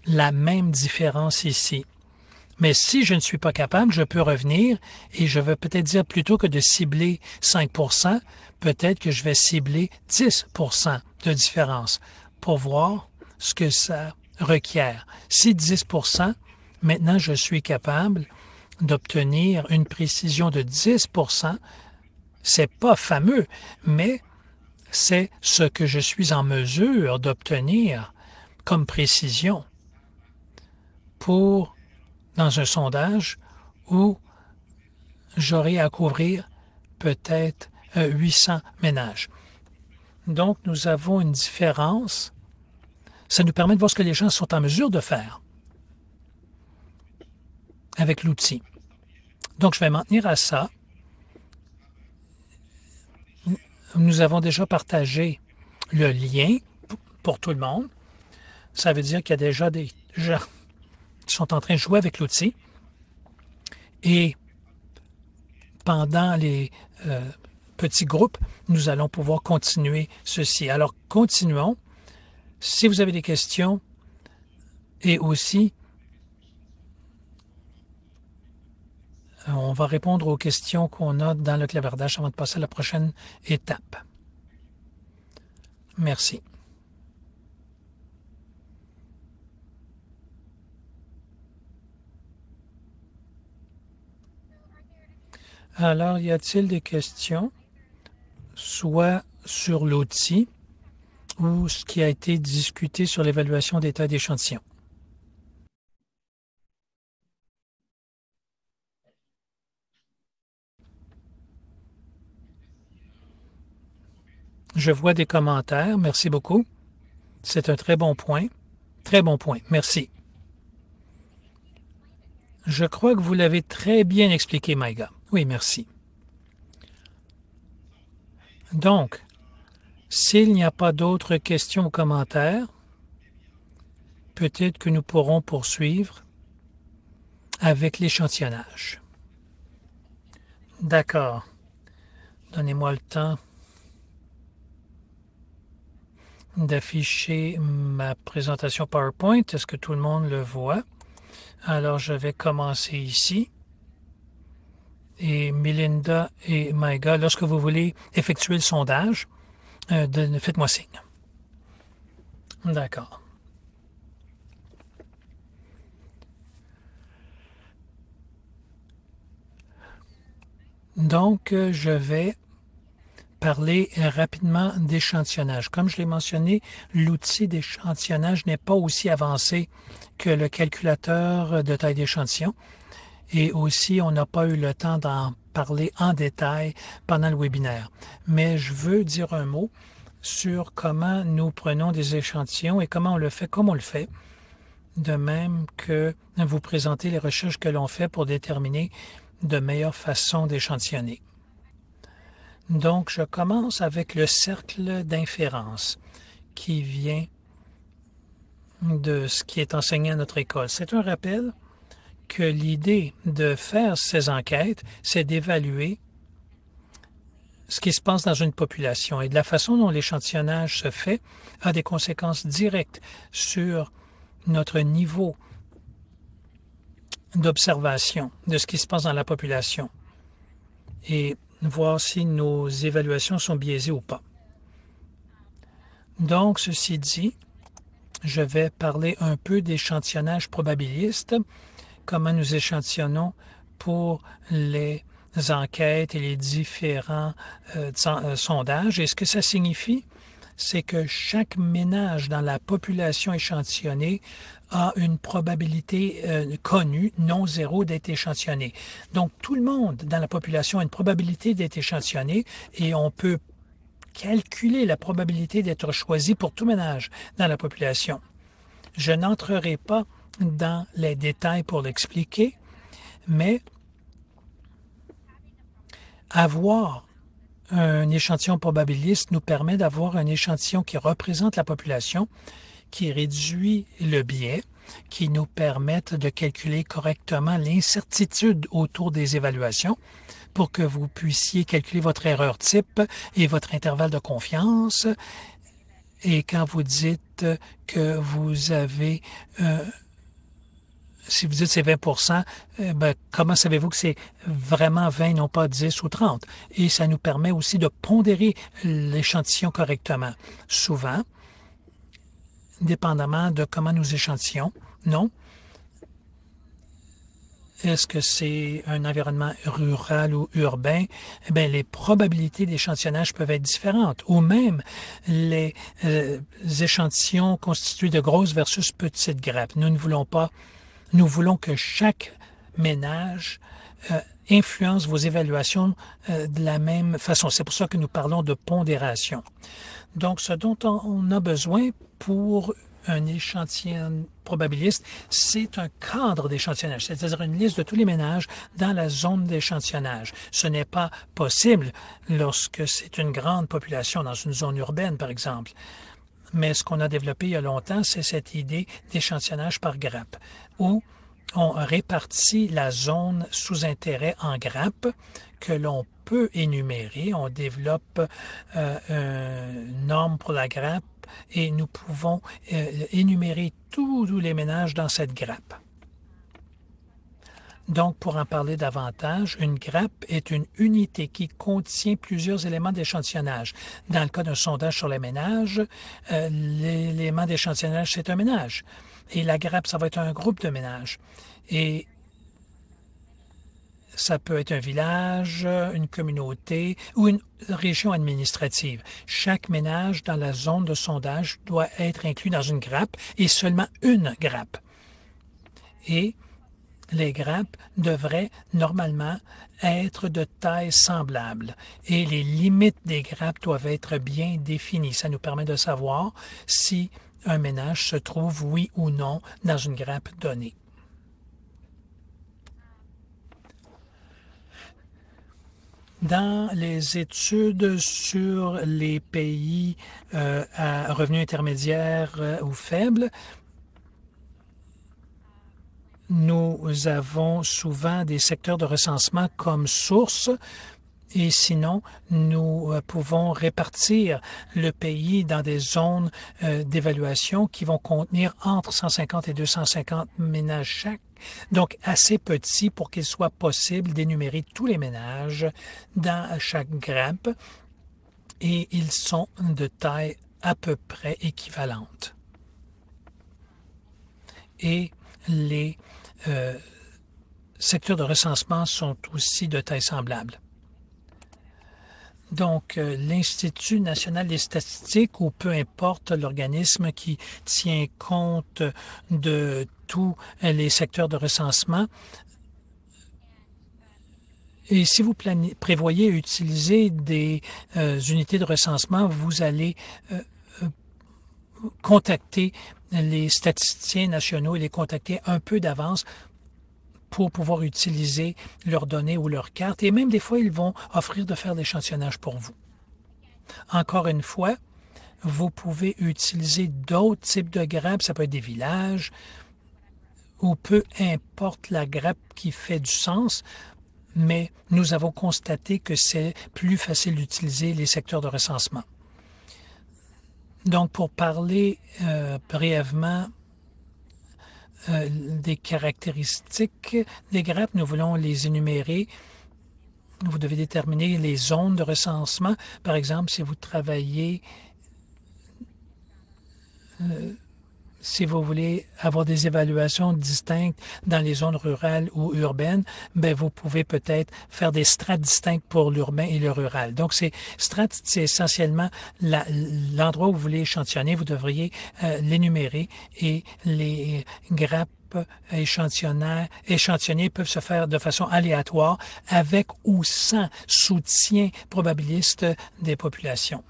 la même différence ici. Mais si je ne suis pas capable, je peux revenir et je vais peut-être dire plutôt que de cibler 5%, peut-être que je vais cibler 10% de différence pour voir ce que ça requiert. Si 10%, maintenant je suis capable d'obtenir une précision de 10%, c'est pas fameux, mais c'est ce que je suis en mesure d'obtenir comme précision dans un sondage où j'aurai à couvrir peut-être 800 ménages. Donc, nous avons une différence. Ça nous permet de voir ce que les gens sont en mesure de faire avec l'outil. Donc, je vais m'en tenir à ça. Nous avons déjà partagé le lien pour tout le monde. Ça veut dire qu'il y a déjà des gens qui sont en train de jouer avec l'outil. Et pendant les petits groupes, nous allons pouvoir continuer ceci. Alors, continuons. Si vous avez des questions, et aussi, on va répondre aux questions qu'on a dans le clavardage avant de passer à la prochaine étape. Merci. Alors, y a-t-il des questions, soit sur l'outil ou ce qui a été discuté sur l'évaluation des tailles d'échantillons? Je vois des commentaires. Merci beaucoup. C'est un très bon point. Très bon point. Merci. Je crois que vous l'avez très bien expliqué, Maïga. Oui, merci. Donc, s'il n'y a pas d'autres questions ou commentaires, peut-être que nous pourrons poursuivre avec l'échantillonnage. D'accord. Donnez-moi le temps d'afficher ma présentation PowerPoint. Est-ce que tout le monde le voit? Alors, je vais commencer ici. Et Melinda et Maïga, lorsque vous voulez effectuer le sondage, faites-moi signe. D'accord. Donc, je vais parler rapidement d'échantillonnage. Comme je l'ai mentionné, l'outil d'échantillonnage n'est pas aussi avancé que le calculateur de taille d'échantillon. Et aussi, on n'a pas eu le temps d'en parler en détail pendant le webinaire. Mais je veux dire un mot sur comment nous prenons des échantillons et comment on le fait comme on le fait. De même que vous présenter les recherches que l'on fait pour déterminer de meilleures façons d'échantillonner. Donc, je commence avec le cercle d'inférence qui vient de ce qui est enseigné à notre école. C'est un rappel que l'idée de faire ces enquêtes, c'est d'évaluer ce qui se passe dans une population et de la façon dont l'échantillonnage se fait a des conséquences directes sur notre niveau d'observation de ce qui se passe dans la population et voir si nos évaluations sont biaisées ou pas. Donc, ceci dit, je vais parler un peu d'échantillonnage probabiliste, comment nous échantillonnons pour les enquêtes et les différents sondages. Et ce que ça signifie, c'est que chaque ménage dans la population échantillonnée a une probabilité connue, non zéro, d'être échantillonné. Donc, tout le monde dans la population a une probabilité d'être échantillonné et on peut calculer la probabilité d'être choisi pour tout ménage dans la population. Je n'entrerai pas dans les détails pour l'expliquer, mais avoir un échantillon probabiliste nous permet d'avoir un échantillon qui représente la population, qui réduit le biais, qui nous permettent de calculer correctement l'incertitude autour des évaluations pour que vous puissiez calculer votre erreur type et votre intervalle de confiance. Et quand vous dites que vous avez si vous dites c'est 20 comment savez-vous que c'est vraiment 20, non pas 10 ou 30? Et ça nous permet aussi de pondérer l'échantillon correctement. Souvent, dépendamment de comment nous échantillons, non? Est-ce que c'est un environnement rural ou urbain? Eh bien, les probabilités d'échantillonnage peuvent être différentes. Ou même les échantillons constitués de grosses versus petites grappes. Nous ne voulons pas. Nous voulons que chaque ménage influence vos évaluations de la même façon. C'est pour ça que nous parlons de pondération. Donc, ce dont on a besoin pour un échantillon probabiliste, c'est un cadre d'échantillonnage, c'est-à-dire une liste de tous les ménages dans la zone d'échantillonnage. Ce n'est pas possible lorsque c'est une grande population dans une zone urbaine, par exemple. Mais ce qu'on a développé il y a longtemps, c'est cette idée d'échantillonnage par grappe, où on répartit la zone sous intérêt en grappes que l'on peut énumérer. On développe une norme pour la grappe et nous pouvons énumérer tous les ménages dans cette grappe. Donc, pour en parler davantage, une grappe est une unité qui contient plusieurs éléments d'échantillonnage. Dans le cas d'un sondage sur les ménages, l'élément d'échantillonnage, c'est un ménage. Et la grappe, ça va être un groupe de ménages. Et ça peut être un village, une communauté ou une région administrative. Chaque ménage dans la zone de sondage doit être inclus dans une grappe et seulement une grappe. Et les grappes devraient normalement être de taille semblable et les limites des grappes doivent être bien définies. Ça nous permet de savoir si un ménage se trouve, oui ou non, dans une grappe donnée. Dans les études sur les pays à revenus intermédiaires ou faibles, nous avons souvent des secteurs de recensement comme source et sinon, nous pouvons répartir le pays dans des zones d'évaluation qui vont contenir entre 150 et 250 ménages chaque. Donc, assez petit pour qu'il soit possible d'énumérer tous les ménages dans chaque grappe et ils sont de taille à peu près équivalente. Et les secteurs de recensement sont aussi de taille semblable. Donc, l'Institut national des statistiques, ou peu importe l'organisme qui tient compte de tous les secteurs de recensement, et si vous prévoyez utiliser des unités de recensement, vous allez contacter les statisticiens nationaux et les contacter un peu d'avance pour pouvoir utiliser leurs données ou leurs cartes. Et même des fois, ils vont offrir de faire l'échantillonnage pour vous. Encore une fois, vous pouvez utiliser d'autres types de grappes. Ça peut être des villages ou peu importe la grappe qui fait du sens. Mais nous avons constaté que c'est plus facile d'utiliser les secteurs de recensement. Donc, pour parler brièvement des caractéristiques des grappes, nous voulons les énumérer. Vous devez déterminer les zones de recensement. Par exemple, si vous travaillez, si vous voulez avoir des évaluations distinctes dans les zones rurales ou urbaines, bien, vous pouvez peut-être faire des strates distinctes pour l'urbain et le rural. Donc, ces strates, c'est essentiellement l'endroit où vous voulez échantillonner. Vous devriez l'énumérer et les grappes échantillonnées peuvent se faire de façon aléatoire avec ou sans soutien probabiliste des populations.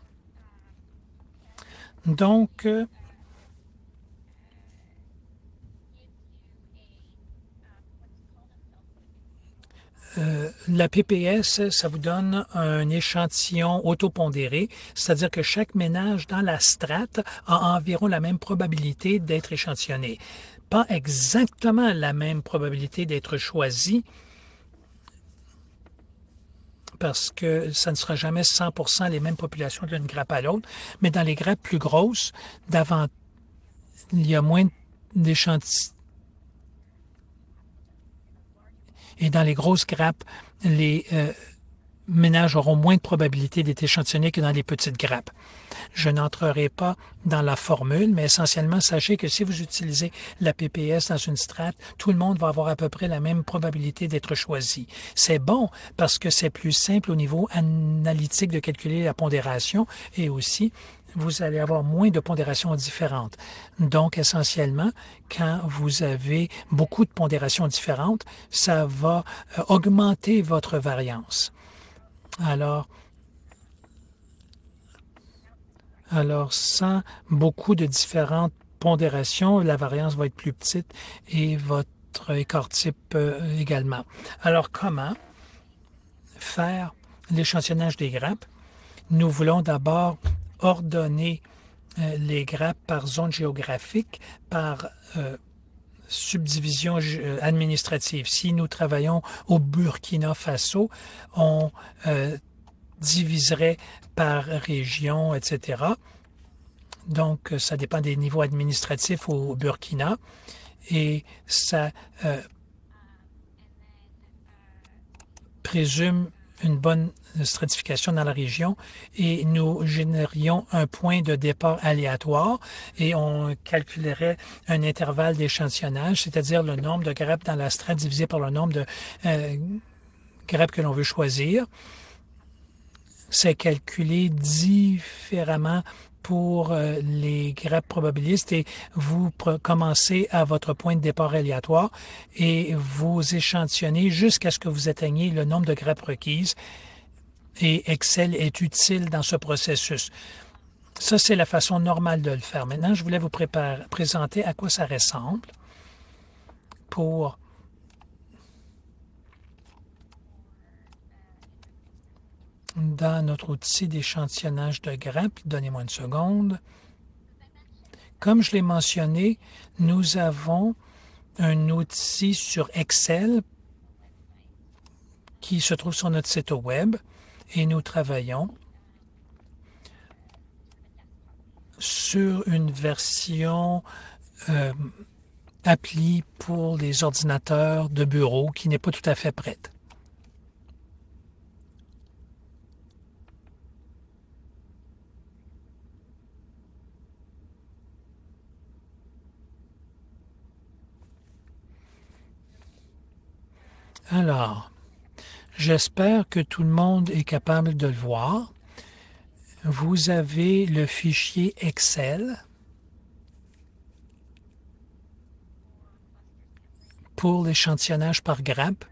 Donc, la PPS, ça vous donne un échantillon autopondéré, c'est-à-dire que chaque ménage dans la strate a environ la même probabilité d'être échantillonné. Pas exactement la même probabilité d'être choisi, parce que ça ne sera jamais 100% les mêmes populations d'une grappe à l'autre, mais dans les grappes plus grosses, il y a moins d'échantillons. Et dans les grosses grappes, les ménages auront moins de probabilité d'être échantillonnés que dans les petites grappes. Je n'entrerai pas dans la formule, mais essentiellement, sachez que si vous utilisez la PPS dans une strate, tout le monde va avoir à peu près la même probabilité d'être choisi. C'est bon parce que c'est plus simple au niveau analytique de calculer la pondération et aussi vous allez avoir moins de pondérations différentes. Donc, essentiellement, quand vous avez beaucoup de pondérations différentes, ça va augmenter votre variance. Alors, sans beaucoup de différentes pondérations, la variance va être plus petite et votre écart type également. Alors, comment faire l'échantillonnage des grappes? Nous voulons d'abord ordonner les grappes par zone géographique, par subdivision administrative. Si nous travaillons au Burkina Faso, on diviserait par région, etc. Donc, ça dépend des niveaux administratifs au Burkina et ça présume une bonne stratification dans la région et nous générions un point de départ aléatoire et on calculerait un intervalle d'échantillonnage, c'est-à-dire le nombre de grappes dans la strate divisé par le nombre de grappes que l'on veut choisir. C'est calculé différemment pour les grappes probabilistes et vous commencez à votre point de départ aléatoire et vous échantillonnez jusqu'à ce que vous atteigniez le nombre de grappes requises et Excel est utile dans ce processus. Ça, c'est la façon normale de le faire. Maintenant, je voulais vous présenter à quoi ça ressemble pour dans notre outil d'échantillonnage de grappes. Donnez-moi une seconde. Comme je l'ai mentionné, nous avons un outil sur Excel qui se trouve sur notre site web et nous travaillons sur une version appli pour les ordinateurs de bureau qui n'est pas tout à fait prête. Alors, j'espère que tout le monde est capable de le voir. Vous avez le fichier Excel pour l'échantillonnage par grappe.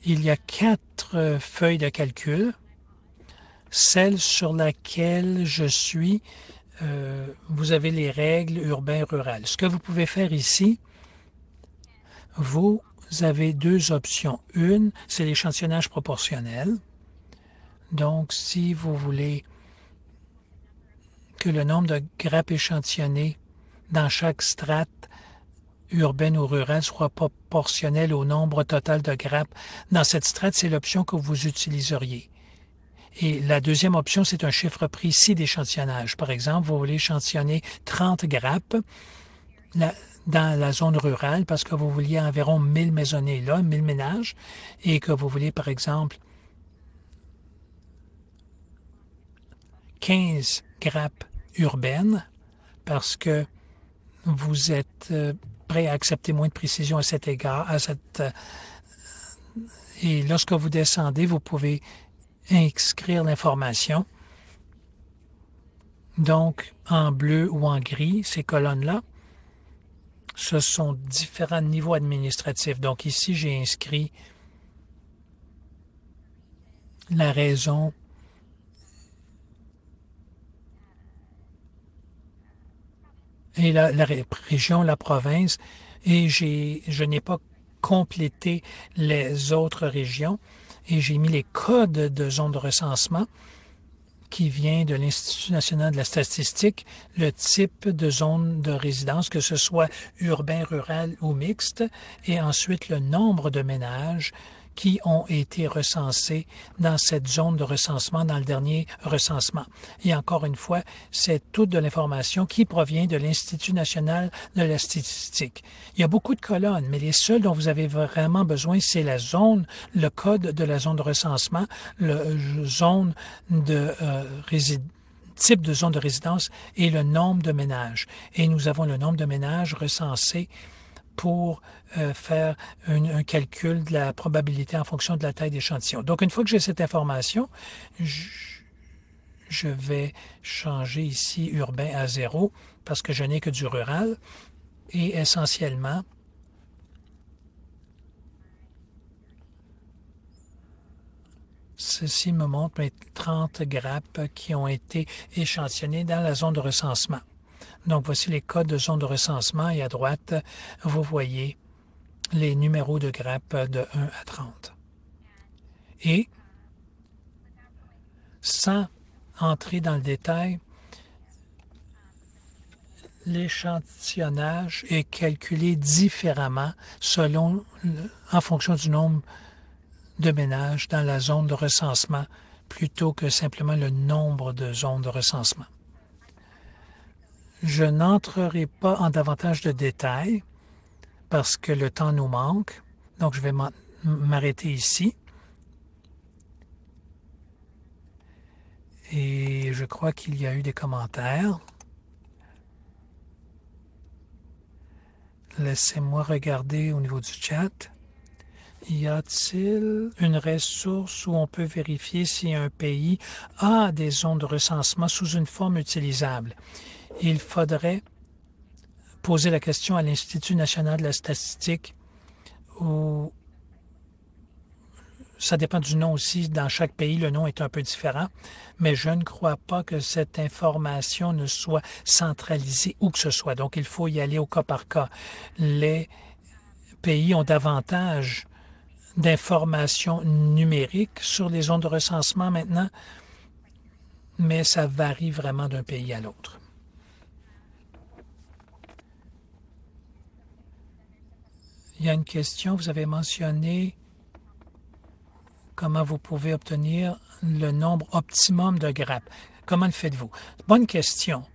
Il y a 4 feuilles de calcul. Celle sur laquelle je suis, vous avez les règles urbain-rural. Ce que vous pouvez faire ici, vous avez 2 options. Une, c'est l'échantillonnage proportionnel. Donc, si vous voulez que le nombre de grappes échantillonnées dans chaque strate urbaine ou rurale soit proportionnel au nombre total de grappes dans cette strate, c'est l'option que vous utiliseriez. Et la deuxième option, c'est un chiffre précis d'échantillonnage. Par exemple, vous voulez échantillonner 30 grappes dans la zone rurale parce que vous vouliez environ 1000 maisonnées là, 1000 ménages, et que vous voulez, par exemple, 15 grappes urbaines parce que vous êtes prêt à accepter moins de précision à cet égard, et lorsque vous descendez, vous pouvez inscrire l'information. Donc, en bleu ou en gris, ces colonnes-là, ce sont différents niveaux administratifs. Donc ici, j'ai inscrit la raison et la région, la province, et je n'ai pas complété les autres régions, et j'ai mis les codes de zone de recensement qui vient de l'Institut national de la statistique, le type de zone de résidence, que ce soit urbain, rural ou mixte, et ensuite le nombre de ménages qui ont été recensés dans cette zone de recensement, dans le dernier recensement. Et encore une fois, c'est toute de l'information qui provient de l'Institut national de la statistique. Il y a beaucoup de colonnes, mais les seules dont vous avez vraiment besoin, c'est la zone, le code de la zone de recensement, le zone de type de zone de résidence et le nombre de ménages. Et nous avons le nombre de ménages recensés pour faire un calcul de la probabilité en fonction de la taille d'échantillon. Donc, une fois que j'ai cette information, je vais changer ici urbain à 0 parce que je n'ai que du rural et essentiellement, ceci me montre mes 30 grappes qui ont été échantillonnées dans la zone de recensement. Donc, voici les codes de zone de recensement et à droite, vous voyez les numéros de grappes de 1 à 30. Et sans entrer dans le détail, l'échantillonnage est calculé différemment en fonction du nombre de ménages dans la zone de recensement plutôt que simplement le nombre de zones de recensement. Je n'entrerai pas en davantage de détails parce que le temps nous manque, donc je vais m'arrêter ici. Et je crois qu'il y a eu des commentaires. Laissez-moi regarder au niveau du chat. Y a-t-il une ressource où on peut vérifier si un pays a des zones de recensement sous une forme utilisable? Il faudrait poser la question à l'Institut national de la statistique où ça dépend du nom aussi. Dans chaque pays, le nom est un peu différent, mais je ne crois pas que cette information ne soit centralisée où que ce soit. Donc, il faut y aller au cas par cas. Les pays ont davantage d'informations numériques sur les zones de recensement maintenant, mais ça varie vraiment d'un pays à l'autre. Il y a une question, vous avez mentionné comment vous pouvez obtenir le nombre optimum de grappes. Comment le faites-vous? Bonne question.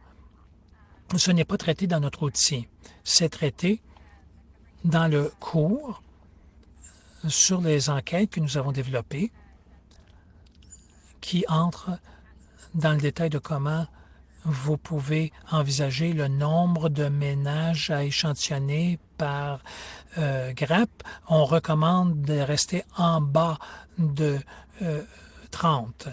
Ce n'est pas traité dans notre outil. C'est traité dans le cours sur les enquêtes que nous avons développées qui entrent dans le détail de comment vous pouvez envisager le nombre de ménages à échantillonner par grappe. On recommande de rester en bas de 30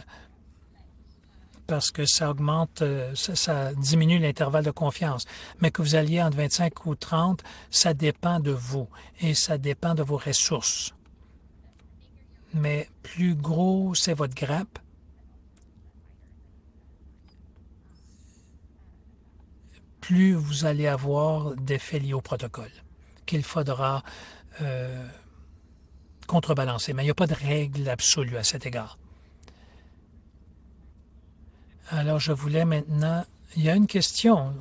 parce que ça augmente, ça diminue l'intervalle de confiance. Mais que vous alliez entre 25 ou 30, ça dépend de vous et ça dépend de vos ressources. Mais plus gros c'est votre grappe, plus vous allez avoir d'effets liés au protocole qu'il faudra contrebalancer. Mais il n'y a pas de règle absolue à cet égard. Alors, je voulais maintenant... Il y a une question.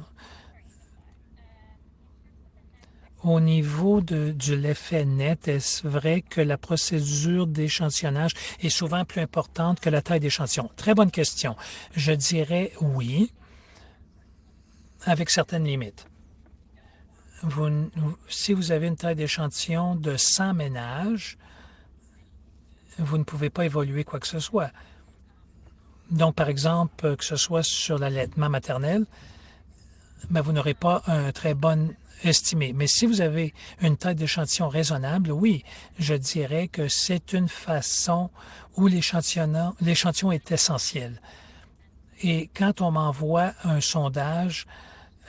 Au niveau de l'effet net, est-ce vrai que la procédure d'échantillonnage est souvent plus importante que la taille d'échantillon? Très bonne question. Je dirais oui, avec certaines limites. Si vous avez une taille d'échantillon de 100 ménages, vous ne pouvez pas évoluer quoi que ce soit. Donc, par exemple, que ce soit sur l'allaitement maternel, mais vous n'aurez pas un très bon estimé. Mais si vous avez une taille d'échantillon raisonnable, oui, je dirais que c'est une façon où l'échantillon est essentiel. Et quand on m'envoie un sondage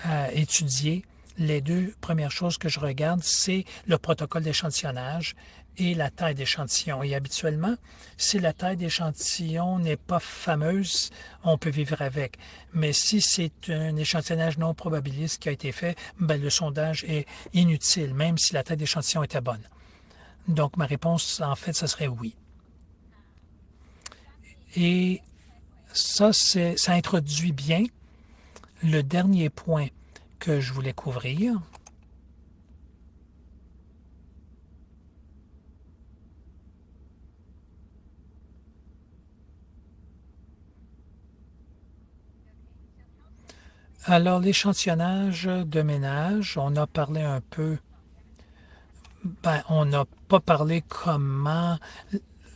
à étudier, les deux premières choses que je regarde, c'est le protocole d'échantillonnage et la taille d'échantillon. Et habituellement, si la taille d'échantillon n'est pas fameuse, on peut vivre avec. Mais si c'est un échantillonnage non probabiliste qui a été fait, ben, le sondage est inutile, même si la taille d'échantillon était bonne. Donc, ma réponse, en fait, ce serait oui. Et ça introduit bien le dernier point que je voulais couvrir. Alors, l'échantillonnage de ménage, on a parlé un peu, on n'a pas parlé comment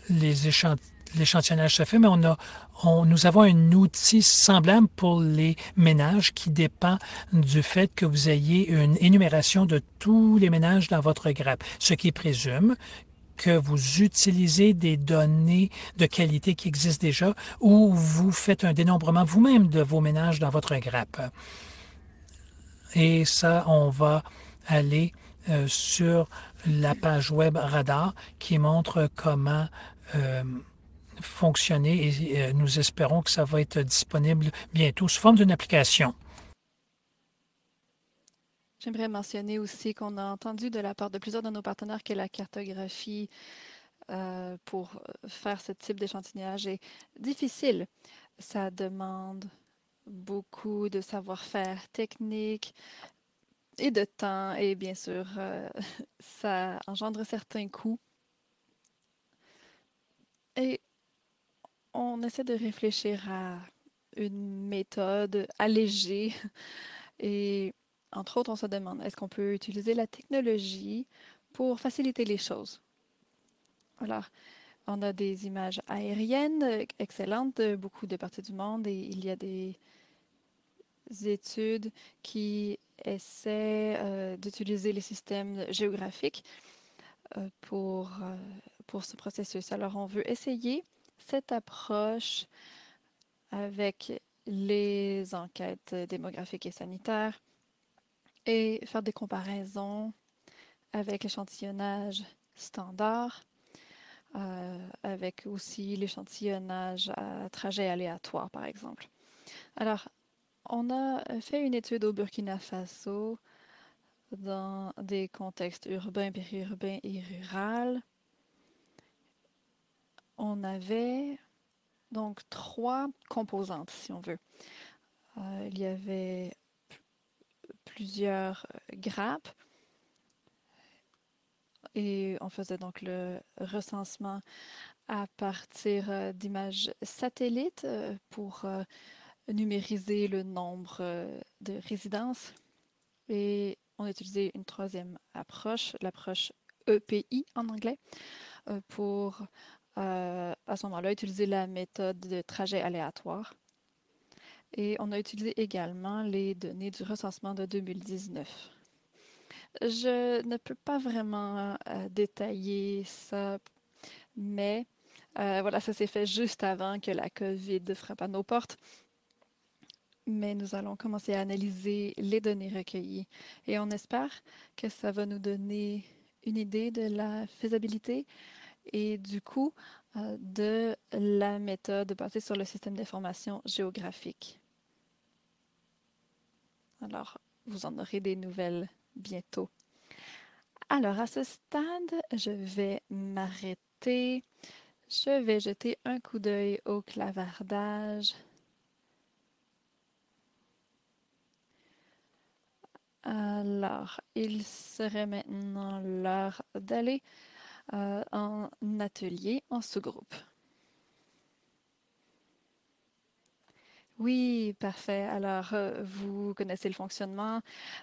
l'échantillonnage se fait, mais nous avons un outil semblable pour les ménages qui dépend du fait que vous ayez une énumération de tous les ménages dans votre grappe, ce qui présume que vous utilisez des données de qualité qui existent déjà ou vous faites un dénombrement vous-même de vos ménages dans votre grappe. Et ça, on va aller sur la page web Radar qui montre comment fonctionner et nous espérons que ça va être disponible bientôt sous forme d'une application. J'aimerais mentionner aussi qu'on a entendu de la part de plusieurs de nos partenaires que la cartographie pour faire ce type d'échantillonnage est difficile. Ça demande beaucoup de savoir-faire technique et de temps, et bien sûr, ça engendre certains coûts. Et on essaie de réfléchir à une méthode allégée et entre autres, on se demande, est-ce qu'on peut utiliser la technologie pour faciliter les choses? Alors, on a des images aériennes excellentes de beaucoup de parties du monde et il y a des études qui essaient d'utiliser les systèmes géographiques pour ce processus. Alors, on veut essayer cette approche avec les enquêtes démographiques et sanitaires et faire des comparaisons avec l'échantillonnage standard, avec aussi l'échantillonnage à trajet aléatoire, par exemple. Alors, on a fait une étude au Burkina Faso dans des contextes urbains, périurbains et ruraux. On avait donc trois composantes, si on veut. Il y avait plusieurs grappes et on faisait donc le recensement à partir d'images satellites pour numériser le nombre de résidences. Et on a utilisé une troisième approche, l'approche EPI en anglais, pour à ce moment-là utiliser la méthode de trajet aléatoire. Et on a utilisé également les données du recensement de 2019. Je ne peux pas vraiment détailler ça, mais voilà, ça s'est fait juste avant que la COVID frappe à nos portes. Mais nous allons commencer à analyser les données recueillies et on espère que ça va nous donner une idée de la faisabilité et du coût de la méthode basée sur le système d'information géographique. Alors, vous en aurez des nouvelles bientôt. Alors, à ce stade, je vais m'arrêter. Je vais jeter un coup d'œil au clavardage. Alors, il serait maintenant l'heure d'aller en atelier, en sous-groupe. Oui, parfait. Alors, vous connaissez le fonctionnement.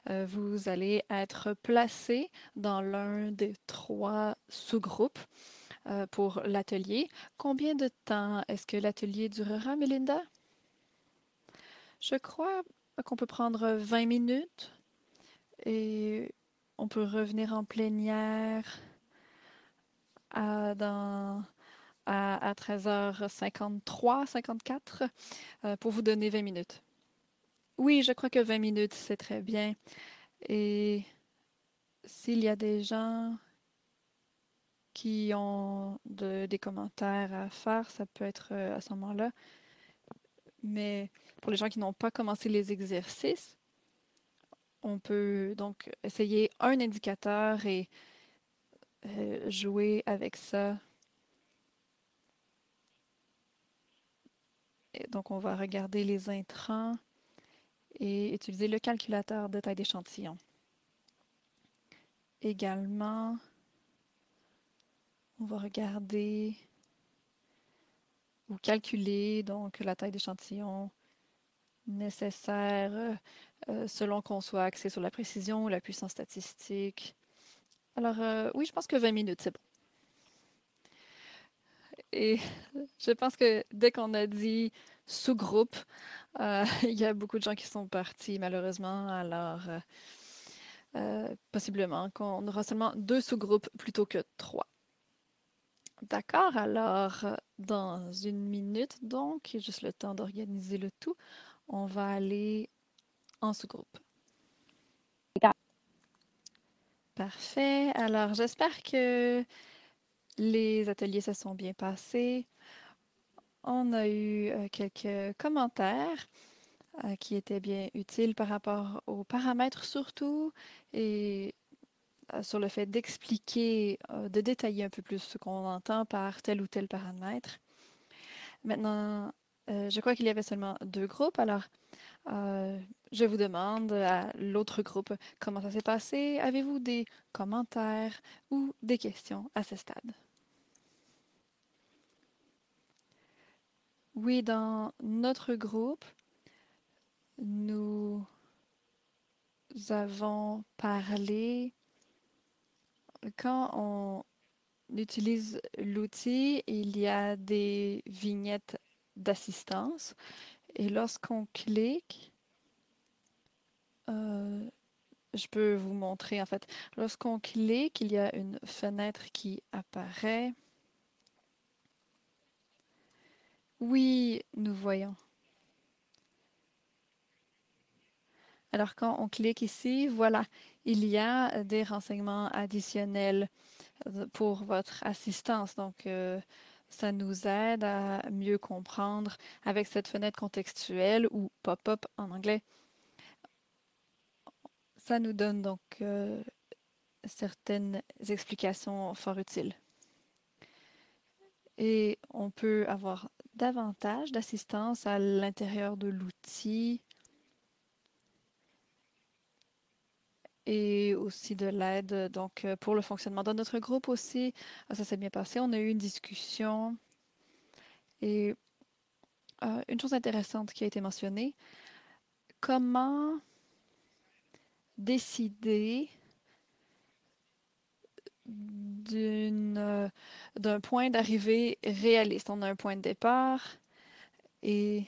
Vous allez être placé dans l'un des trois sous-groupes pour l'atelier. Combien de temps est-ce que l'atelier durera, Melinda? Je crois qu'on peut prendre 20 minutes et on peut revenir en plénière dans à 13h53, 54, pour vous donner 20 minutes. Oui, je crois que 20 minutes, c'est très bien. Et s'il y a des gens qui ont des commentaires à faire, ça peut être à ce moment-là. Mais pour les gens qui n'ont pas commencé les exercices, on peut donc essayer un indicateur et jouer avec ça. Et donc, on va regarder les intrants et utiliser le calculateur de taille d'échantillon. Également, on va regarder ou calculer donc la taille d'échantillon nécessaire selon qu'on soit axé sur la précision ou la puissance statistique. Alors, oui, je pense que 20 minutes, c'est bon. Et je pense que dès qu'on a dit sous-groupe, il y a beaucoup de gens qui sont partis, malheureusement. Alors, possiblement qu'on aura seulement deux sous-groupes plutôt que trois. D'accord, alors dans une minute, donc, juste le temps d'organiser le tout, on va aller en sous-groupe. Parfait. Alors, j'espère que les ateliers se sont bien passés. On a eu quelques commentaires qui étaient bien utiles par rapport aux paramètres surtout et sur le fait d'expliquer, de détailler un peu plus ce qu'on entend par tel ou tel paramètre. Maintenant, Je crois qu'il y avait seulement 2 groupes, alors je vous demande à l'autre groupe comment ça s'est passé. Avez-vous des commentaires ou des questions à ce stade? Oui, dans notre groupe, nous avons parlé quand on utilise l'outil, il y a des vignettes d'assistance et lorsqu'on clique, euh, je peux vous montrer en fait, lorsqu'on clique, il y a une fenêtre qui apparaît. Oui, nous voyons. Alors quand on clique ici, voilà, il y a des renseignements additionnels pour votre assistance. Donc, ça nous aide à mieux comprendre avec cette fenêtre contextuelle ou pop-up en anglais. Ça nous donne donc certaines explications fort utiles. Et on peut avoir davantage d'assistance à l'intérieur de l'outil et aussi de l'aide donc pour le fonctionnement de notre groupe aussi. Ça s'est bien passé. On a eu une discussion et une chose intéressante qui a été mentionnée, comment décider d'un point d'arrivée réaliste. On a un point de départ et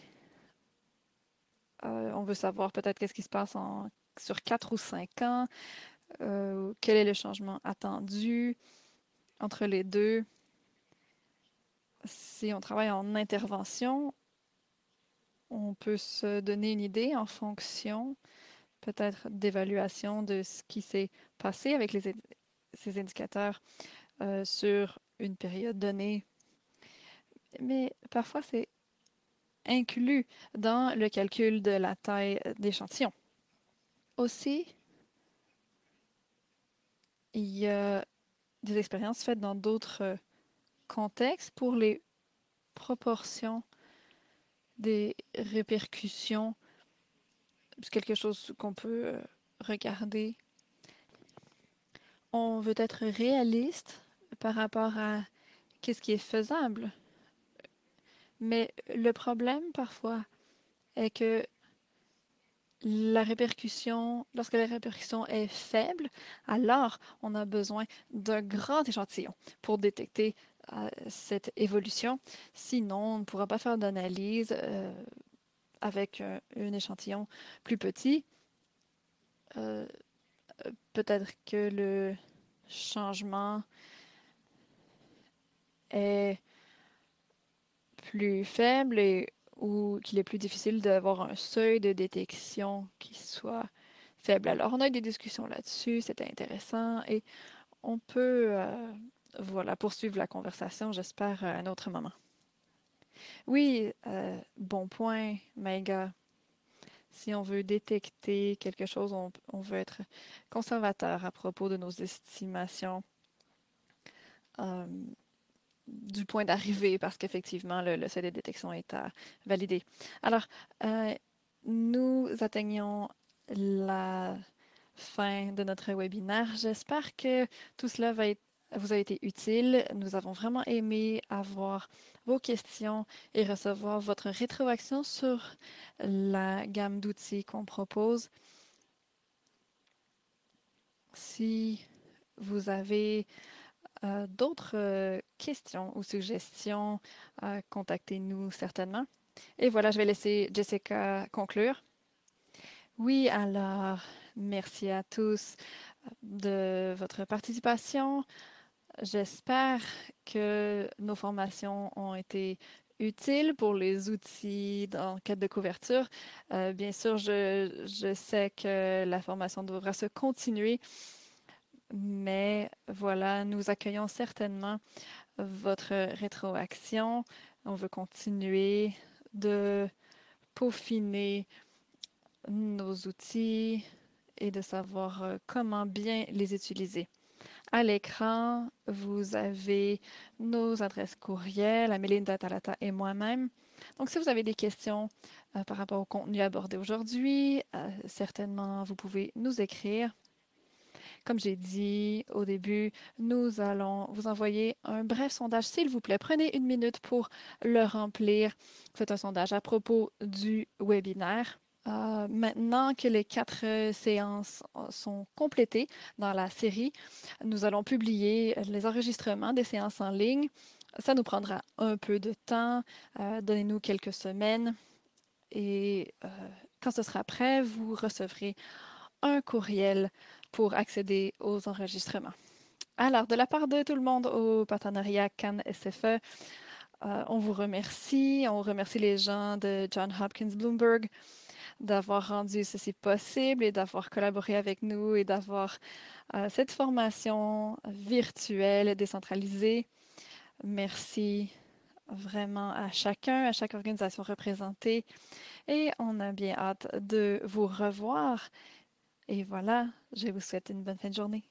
on veut savoir peut-être qu'est-ce qui se passe sur 4 ou 5 ans, quel est le changement attendu entre les deux. Si on travaille en intervention, on peut se donner une idée en fonction peut-être d'évaluation de ce qui s'est passé avec ces indicateurs sur une période donnée. Mais parfois, c'est inclus dans le calcul de la taille d'échantillon. Aussi, il y a des expériences faites dans d'autres contextes pour les proportions des répercussions. C'est quelque chose qu'on peut regarder. On veut être réaliste par rapport à qu'est-ce qui est faisable. Mais le problème parfois est que lorsque la répercussion est faible, alors on a besoin d'un grand échantillon pour détecter cette évolution. Sinon, on ne pourra pas faire d'analyse avec un échantillon plus petit. Euh, Peut-être que le changement est plus faible ou qu'il est plus difficile d'avoir un seuil de détection qui soit faible. Alors, on a eu des discussions là-dessus, c'était intéressant et on peut voilà, poursuivre la conversation, j'espère, à un autre moment. Oui, bon point, Maïga. Si on veut détecter quelque chose, on veut être conservateur à propos de nos estimations euh, du point d'arrivée, parce qu'effectivement, le seuil de détection est à valider. Alors, euh, nous atteignons la fin de notre webinaire. J'espère que tout cela vous a été utile. Nous avons vraiment aimé avoir vos questions et recevoir votre rétroaction sur la gamme d'outils qu'on propose. Si vous avez d'autres questions ou suggestions, contactez-nous certainement. Et voilà, je vais laisser Jessica conclure. Oui, alors, merci à tous de votre participation. J'espère que nos formations ont été utiles pour les outils d'enquête de couverture. Bien sûr, je sais que la formation devra se continuer, mais voilà, nous accueillons certainement votre rétroaction. On veut continuer de peaufiner nos outils et de savoir comment bien les utiliser. À l'écran, vous avez nos adresses courriel, Améline Talata et moi-même. Donc, si vous avez des questions par rapport au contenu abordé aujourd'hui, certainement vous pouvez nous écrire. Comme j'ai dit au début, nous allons vous envoyer un bref sondage, s'il vous plaît. Prenez une minute pour le remplir. C'est un sondage à propos du webinaire. Maintenant que les 4 séances sont complétées dans la série, nous allons publier les enregistrements des séances en ligne. Ça nous prendra un peu de temps. Donnez-nous quelques semaines et quand ce sera prêt, vous recevrez un courriel pour accéder aux enregistrements. Alors, de la part de tout le monde au partenariat Cannes SFE, on vous remercie. On remercie les gens de Johns Hopkins Bloomberg d'avoir rendu ceci possible et d'avoir collaboré avec nous et d'avoir cette formation virtuelle décentralisée. Merci vraiment à chacun, à chaque organisation représentée et on a bien hâte de vous revoir. Et voilà, je vous souhaite une bonne fin de journée.